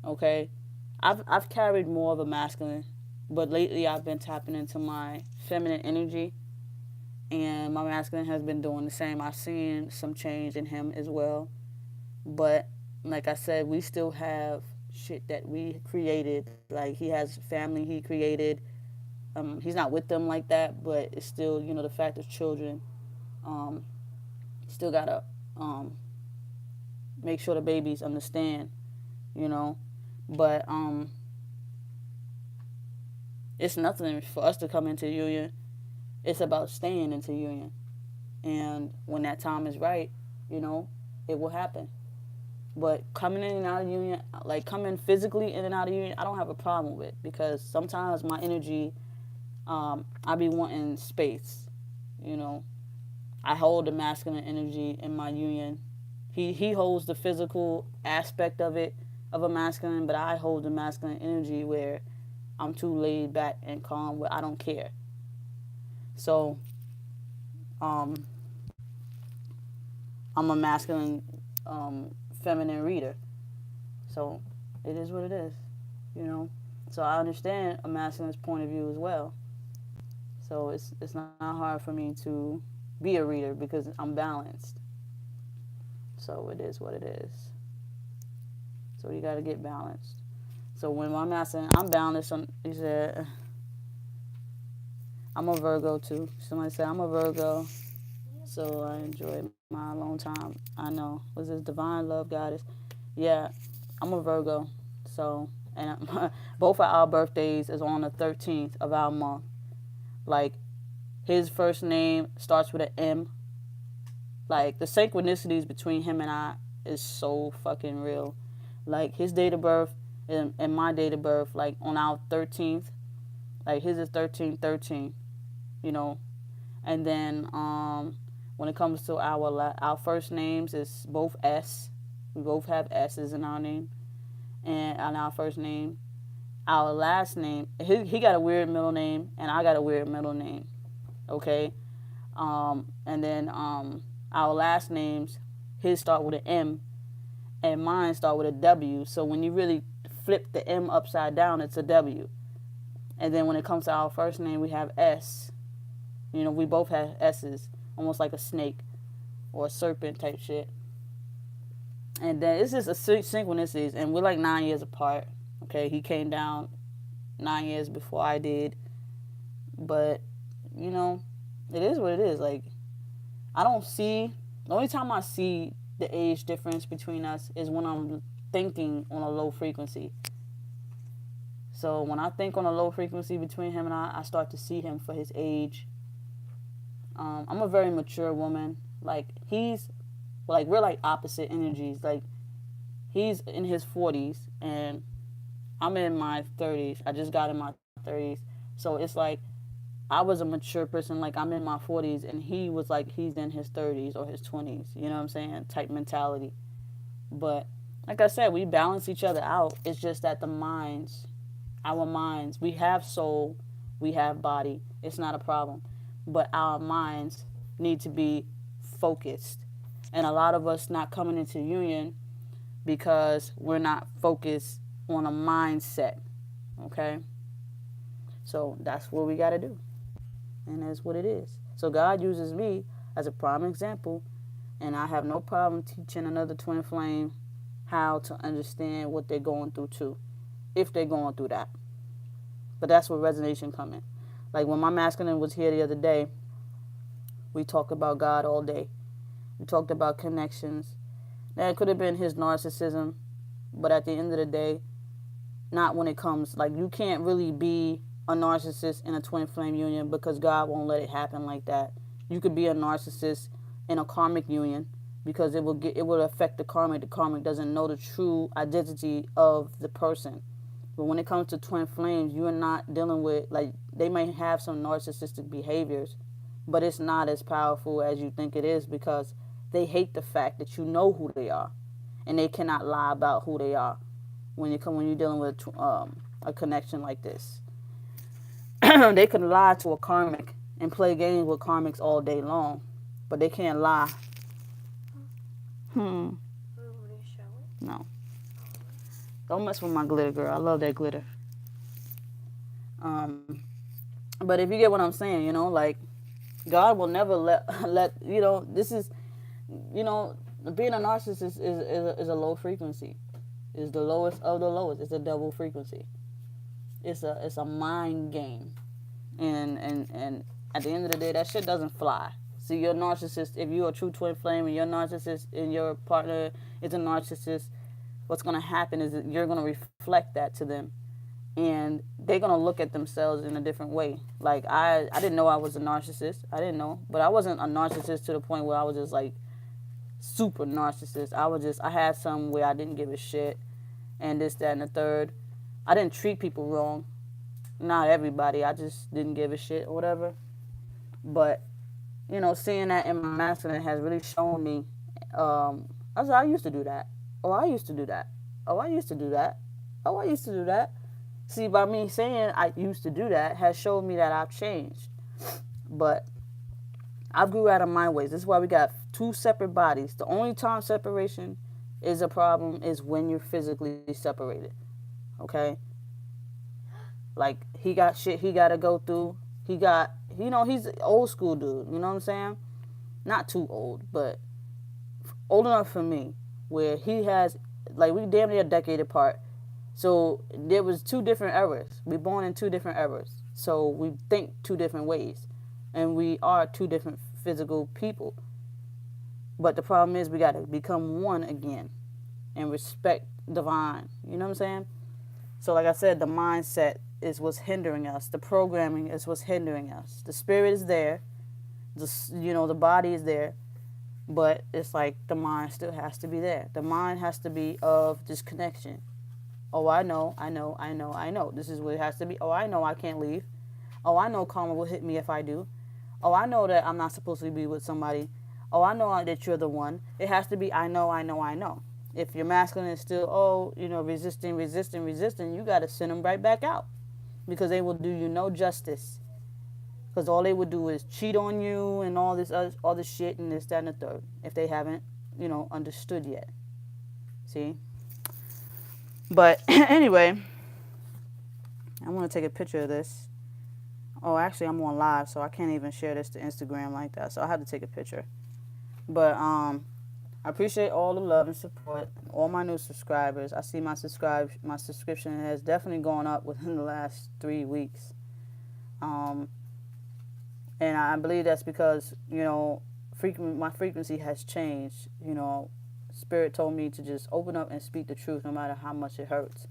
Okay? I've carried more of a masculine, but lately I've been tapping into my feminine energy, and my masculine has been doing the same. I've seen some change in him as well. But like I said, we still have shit that we created. Like, he has family he created. He's not with them like that, but it's still, you know, the fact of children. Still gotta make sure the babies understand, you know. But it's nothing for us to come into union. It's about staying into union. And when that time is right, you know, it will happen. But coming in and out of union, like coming physically in and out of union, I don't have a problem with, because sometimes my energy, I be wanting space, you know. I hold the masculine energy in my union. He holds the physical aspect of it, of a masculine, but I hold the masculine energy where I'm too laid back and calm, where I don't care. So, I'm a masculine, feminine reader. So, it is what it is, you know. So, I understand a masculine's point of view as well. So, it's not hard for me to be a reader, because I'm balanced. So, it is what it is. So, you got to get balanced. So when I'm asking, I'm balanced. He said, I'm a Virgo too. Somebody said, I'm a Virgo. So I enjoy my alone time. I know. Was this divine love goddess? Yeah, I'm a Virgo. So, and both of our birthdays is on the 13th of our month. Like, his first name starts with an M. Like, the synchronicities between him and I is so fucking real. Like, his date of birth and my date of birth, like, on our 13th, like, his is 1313, you know. And then, when it comes to our first names, it's both S. We both have S's in our name. And on our first name. Our last name, he got a weird middle name, and I got a weird middle name. Okay? And then our last names, his start with an M, and mine start with a W. So when you really flip the M upside down, it's a W. And then when it comes to our first name, we have S. You know, we both have S's, almost like a snake or a serpent type shit. And then it's just a synchronicities, and we're like 9 years apart. Okay, he came down 9 years before I did, but you know, it is what it is. Like, I don't see, the only time I see the age difference between us is when I'm thinking on a low frequency. So when I think on a low frequency between him and I start to see him for his age. I'm a very mature woman. Like, we're like opposite energies. Like, he's in his 40s and I'm in my 30s. I just got in my 30s. So it's like I was a mature person, like I'm in my 40s, and he was like he's in his 30s or his 20s. You know what I'm saying? Type mentality. But like I said, we balance each other out. It's just that our minds, we have soul, we have body. It's not a problem. But our minds need to be focused. And a lot of us not coming into union because we're not focused on a mindset. Okay? So that's what we got to do. And that's what it is. So God uses me as a prime example, and I have no problem teaching another twin flame how to understand what they're going through too, if they're going through that. But that's where resonation come in. Like when my masculine was here the other day, we talked about God all day. We talked about connections. Now, it could have been his narcissism, but at the end of the day, not when it comes, like, you can't really be a narcissist in a twin flame union because God won't let it happen like that. You could be a narcissist in a karmic union because it will affect the karmic. The karmic doesn't know the true identity of the person. But when it comes to twin flames, you are not dealing with, like, they may have some narcissistic behaviors, but it's not as powerful as you think it is because they hate the fact that you know who they are, and they cannot lie about who they are when you're dealing with a connection like this. They can lie to a karmic and play games with karmics all day long, but they can't lie. No. Don't mess with my glitter, girl. I love that glitter. But if you get what I'm saying, you know, like, God will never let you know, this is, you know, being a narcissist is a low frequency. It's the lowest of the lowest. It's a double frequency. It's a mind game. And at the end of the day, that shit doesn't fly. See, you're a narcissist. If you're a true twin flame and you're a narcissist and your partner is a narcissist, what's going to happen is that you're going to reflect that to them. And they're going to look at themselves in a different way. Like, I didn't know I was a narcissist. I didn't know. But I wasn't a narcissist to the point where I was just, like, super narcissist. I had some where I didn't give a shit. And this, that, and the third. I didn't treat people wrong. Not everybody. I just didn't give a shit or whatever. But, you know, seeing that in my masculine has really shown me, I used to do that. Oh, I used to do that. Oh, I used to do that. Oh, I used to do that. See, by me saying I used to do that has showed me that I've changed. But I grew out of my ways. This is why we got two separate bodies. The only time separation is a problem is when you're physically separated. Okay? Like, he got shit he got to go through. He's an old school dude. You know what I'm saying? Not too old, but old enough for me. Where he has, like, we damn near a decade apart. So there was two different eras. We're born in two different eras. So we think two different ways. And we are two different physical people. But the problem is we got to become one again and respect divine. You know what I'm saying? So like I said, the mindset is what's hindering us. The programming is what's hindering us. The spirit is there. The body is there. But it's like the mind still has to be there. The mind has to be of this connection. Oh, I know. This is what it has to be. Oh, I know I can't leave. Oh, I know karma will hit me if I do. Oh, I know that I'm not supposed to be with somebody. Oh, I know that you're the one. It has to be I know. If your masculine is still, resisting, you got to send them right back out. Because they will do you no justice. Because all they would do is cheat on you and all this other shit and this, that, and the third. If they haven't, understood yet. See? But anyway, I want to take a picture of this. Oh, actually, I'm on live, so I can't even share this to Instagram like that. So I had to take a picture. But I appreciate all the love and support, all my new subscribers. I see my subscription has definitely gone up within the last 3 weeks. And I believe that's because, my frequency has changed. Spirit told me to just open up and speak the truth no matter how much it hurts.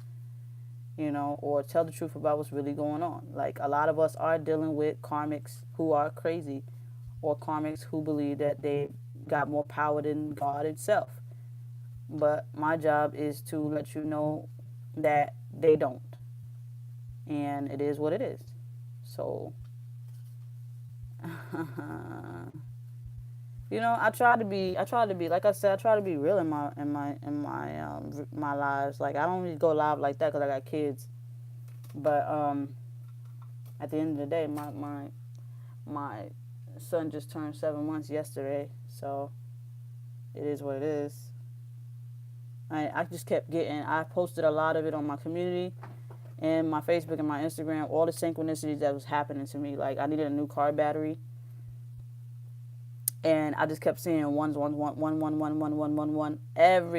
Or tell the truth about what's really going on. Like, a lot of us are dealing with karmics who are crazy, or karmics who believe that they got more power than God itself. But my job is to let you know that they don't. And it is what it is. So, I try to be, like I said, I try to be real in my lives. Like, I don't really go live like that because I got kids. But at the end of the day, my son just turned 7 months yesterday, so it is what it is. I just kept I posted a lot of it on my community and my Facebook and my Instagram, all the synchronicities that was happening to me. Like, I needed a new car battery. And I just kept seeing ones, every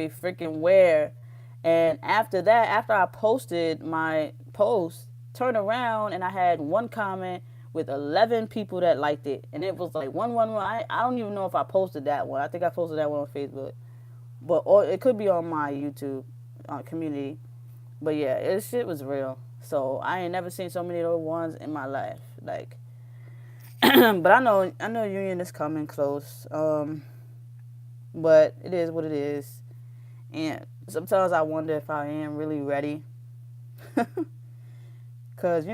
freaking where. And after that, after I posted my post, turned around and I had one comment with 11 people that liked it. And it was like one. I don't even know if I posted that one. I think I posted that one on Facebook. But it could be on my YouTube community. But yeah, this shit was real. So I ain't never seen so many of those ones in my life. Like, but I know union is coming close. But it is what it is. And sometimes I wonder if I am really ready. Because,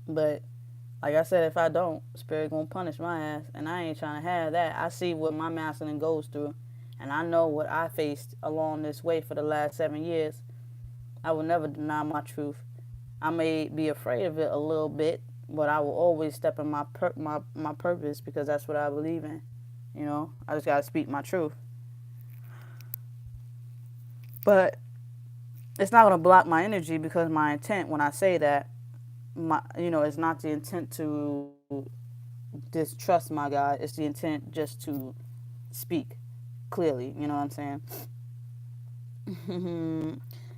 But, like I said, if I don't, Spirit gonna punish my ass. And I ain't trying to have that. I see what my masculine goes through. And I know what I faced along this way for the last 7 years. I will never deny my truth. I may be afraid of it a little bit, but I will always step in my purpose because that's what I believe in. I just gotta speak my truth. But it's not gonna block my energy because my intent when I say that, it's not the intent to distrust my God. It's the intent just to speak clearly. You know what I'm saying?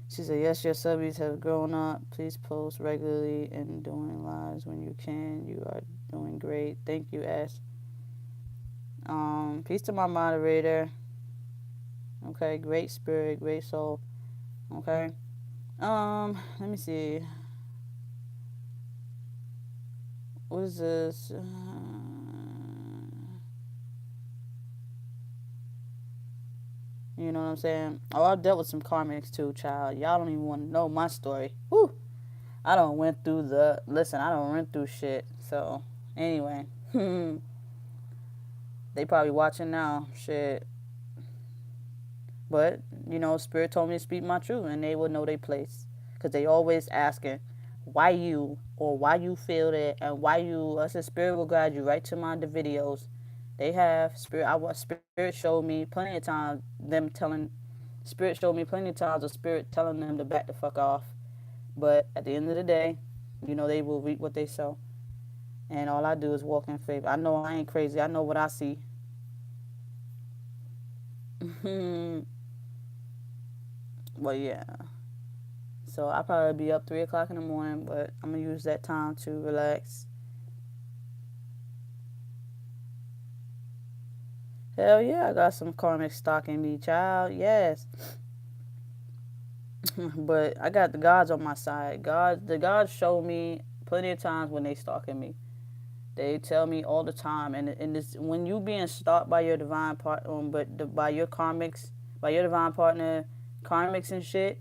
She said, yes, your subbies have grown up. Please post regularly and doing lives when you can. You are doing great. Thank you, Ash. Peace to my moderator. Okay, great spirit, great soul. Okay. Let me see. What is this? You know what I'm saying? Oh, I've dealt with some karmics too, child. Y'all don't even want to know my story. Whew. I don't went through shit. So, anyway. They probably watching now. Shit. But, Spirit told me to speak my truth, and they would know their place. Because they always asking, why you? Or why you feel that? And why you? I said, Spirit will guide you right to my videos. They have. Spirit showed me plenty of times Spirit showed me plenty of times of Spirit telling them to back the fuck off. But at the end of the day, they will reap what they sow. And all I do is walk in faith. I know I ain't crazy. I know what I see. But yeah. So I'll probably be up 3 o'clock in the morning, but I'm going to use that time to relax. Hell yeah, I got some karmic stalking me, child. Yes. But I got the gods on my side. The gods show me plenty of times when they stalking me. They tell me all the time, and this when you being stalked by your divine part, by your karmics, by your divine partner, karmics and shit.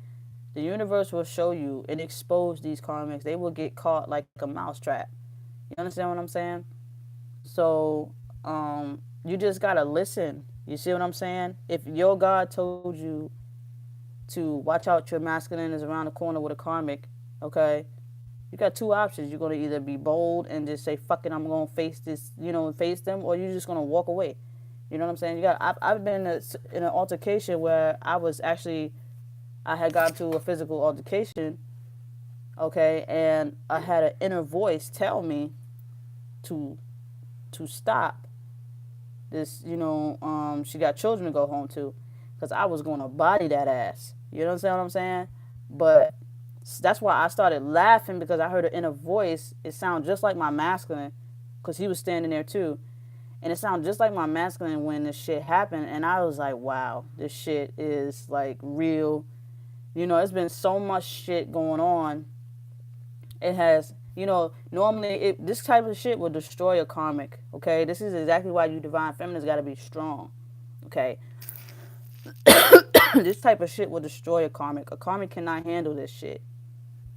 The universe will show you and expose these karmics. They will get caught like a mousetrap. You understand what I'm saying? So, you just gotta listen. You see what I'm saying? If your God told you to watch out, your masculine is around the corner with a karmic, okay? You got two options. You're gonna either be bold and just say, "Fuck it, I'm gonna face this," face them, or you're just gonna walk away. You know what I'm saying? I've been in an altercation where I had gotten to a physical altercation, okay, and I had an inner voice tell me to stop this. She got children to go home to, because I was gonna body that ass. You understand what I'm saying? But that's why I started laughing, because I heard an inner voice. It sounded just like my masculine, because he was standing there too. And it sounded just like my masculine when this shit happened. And I was like, wow, this shit is like real. It's been so much shit going on. It has, normally this type of shit will destroy a karmic, okay? This is exactly why you divine feminines got to be strong, okay? This type of shit will destroy a karmic. A karmic cannot handle this shit.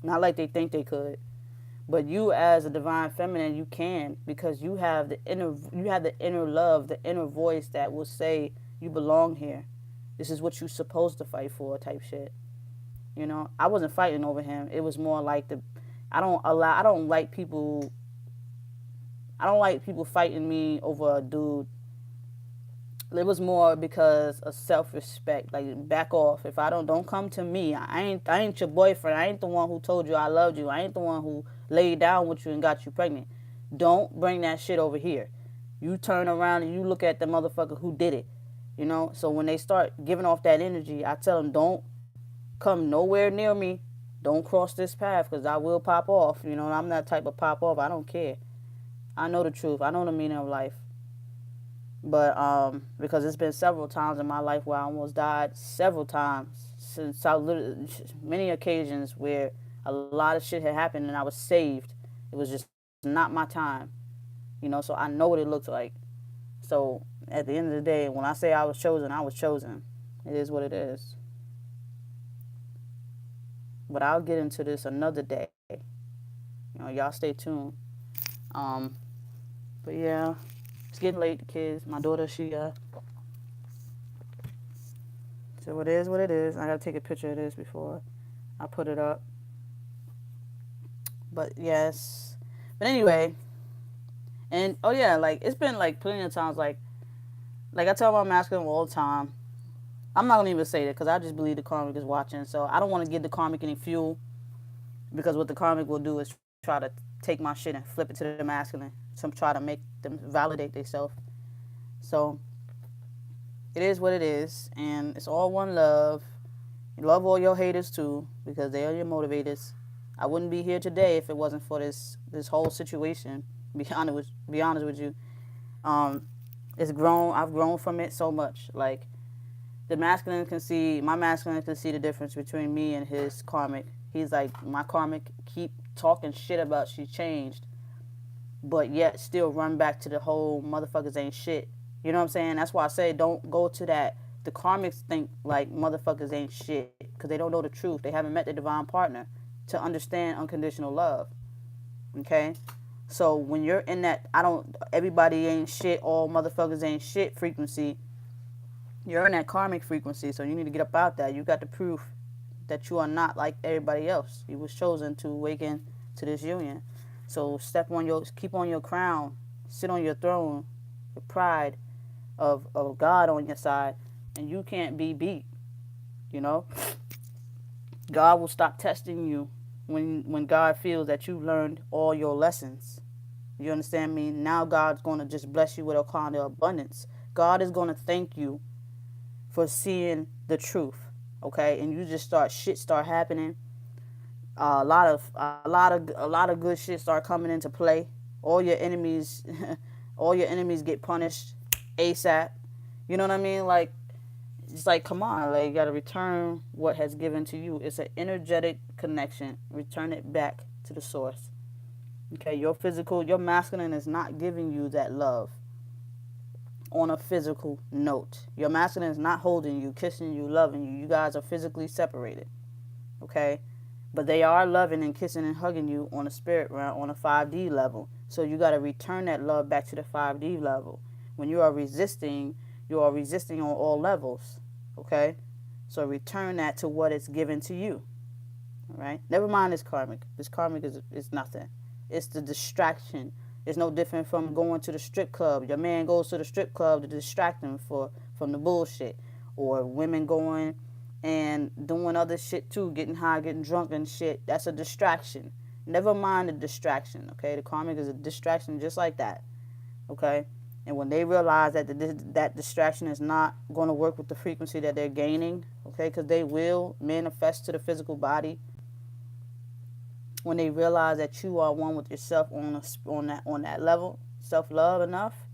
Not like they think they could. But you as a divine feminine, you can, because you have the inner love, the inner voice that will say you belong here. This is what you're supposed to fight for, type shit. I wasn't fighting over him. It was more like I don't like people fighting me over a dude. It was more because of self-respect. Like, back off. If don't come to me. I ain't your boyfriend. I ain't the one who told you I loved you. I ain't the one who laid down with you and got you pregnant. Don't bring that shit over here. You turn around and you look at the motherfucker who did it. So when they start giving off that energy, I tell them, don't come nowhere near me. Don't cross this path, because I will pop off. I'm that type of pop off. I don't care. I know the truth. I know the meaning of life. But because it's been several times in my life where I almost died, several times, since many occasions where a lot of shit had happened and I was saved. It was just not my time. So I know what it looks like. So at the end of the day, when I say I was chosen, I was chosen. It is what it is. But I'll get into this another day. Y'all stay tuned. But yeah, it's getting late, the kids. My daughter, so it is what it is. I gotta take a picture of this before I put it up. But yes. But anyway, and oh yeah, like, it's been like plenty of times, like I tell my masculine all the time. I'm not gonna even say that, because I just believe the karmic is watching. So I don't want to give the karmic any fuel, because what the karmic will do is try to take my shit and flip it to the masculine, to try to make them validate themselves. So it is what it is, and it's all one love. You love all your haters too, because they are your motivators. I wouldn't be here today if it wasn't for this whole situation. Be honest with you. It's grown. I've grown from it so much. Like, my masculine can see the difference between me and his karmic. He's like, my karmic keep talking shit about she changed, but yet still run back to the whole motherfuckers ain't shit. You know what I'm saying? That's why I say don't go to that. The karmics think like motherfuckers ain't shit, because they don't know the truth. They haven't met their divine partner to understand unconditional love. Okay? So when you're in that everybody ain't shit, all motherfuckers ain't shit frequency, you're in that karmic frequency, so you need to get up out that. You got the proof that you are not like everybody else. You was chosen to awaken to this union. So keep on your crown, sit on your throne, the pride of God on your side, and you can't be beat. God will stop testing you when God feels that you've learned all your lessons. You understand me? Now God's going to just bless you with a kind of abundance. God is going to thank you for seeing the truth, okay, and you just start happening, a lot of good shit start coming into play. All your enemies, all your enemies get punished ASAP. You know what I mean? Like, it's like, come on, like, you gotta return what has given to you. It's an energetic connection. Return it back to the source. Okay, your masculine is not giving you that love on a physical note. Your masculine is not holding you, kissing you, loving you. You guys are physically separated. Okay? But they are loving and kissing and hugging you on a spirit realm, on a 5D level. So you got to return that love back to the 5D level. When you are resisting on all levels. Okay? So return that to what is given to you. All right? Never mind this karmic. This karmic is nothing. It's the distraction. It's no different from going to the strip club. Your man goes to the strip club to distract him from the bullshit. Or women going and doing other shit too, getting high, getting drunk and shit. That's a distraction. Never mind the distraction, okay? The karmic is a distraction just like that, okay? And when they realize that that distraction is not going to work with the frequency that they're gaining, okay, because they will manifest to the physical body. When they realize that you are one with yourself on that level, self-love enough,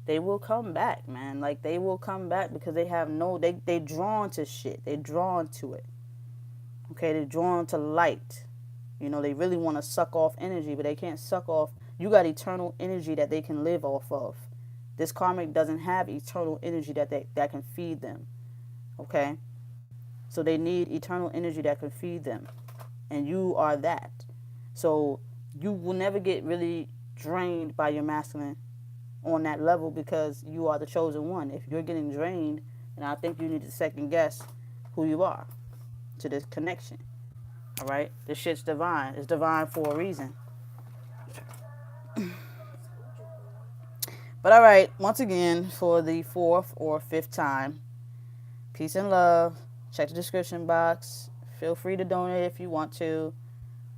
they will come back, man. Like, they will come back because they drawn to shit. They drawn to it. Okay, they're drawn to light. You know, they really want to suck off energy, but they can't suck off. You got eternal energy that they can live off of. This karmic doesn't have eternal energy that can feed them. Okay? So they need eternal energy that can feed them. And you are that. So you will never get really drained by your masculine on that level because you are the chosen one. If you're getting drained, then I think you need to second guess who you are to this connection. All right? This shit's divine. It's divine for a reason. But all right, once again, for the 4th or 5th time, peace and love. Check the description box. Feel free to donate if you want to.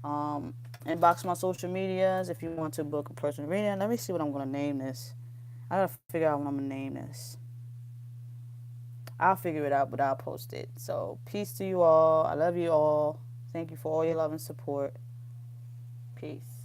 Inbox my social medias if you want to book a personal reading. Let me see what I'm going to name this. I got to figure out what I'm going to name this. I'll figure it out, but I'll post it. So, peace to you all. I love you all. Thank you for all your love and support. Peace.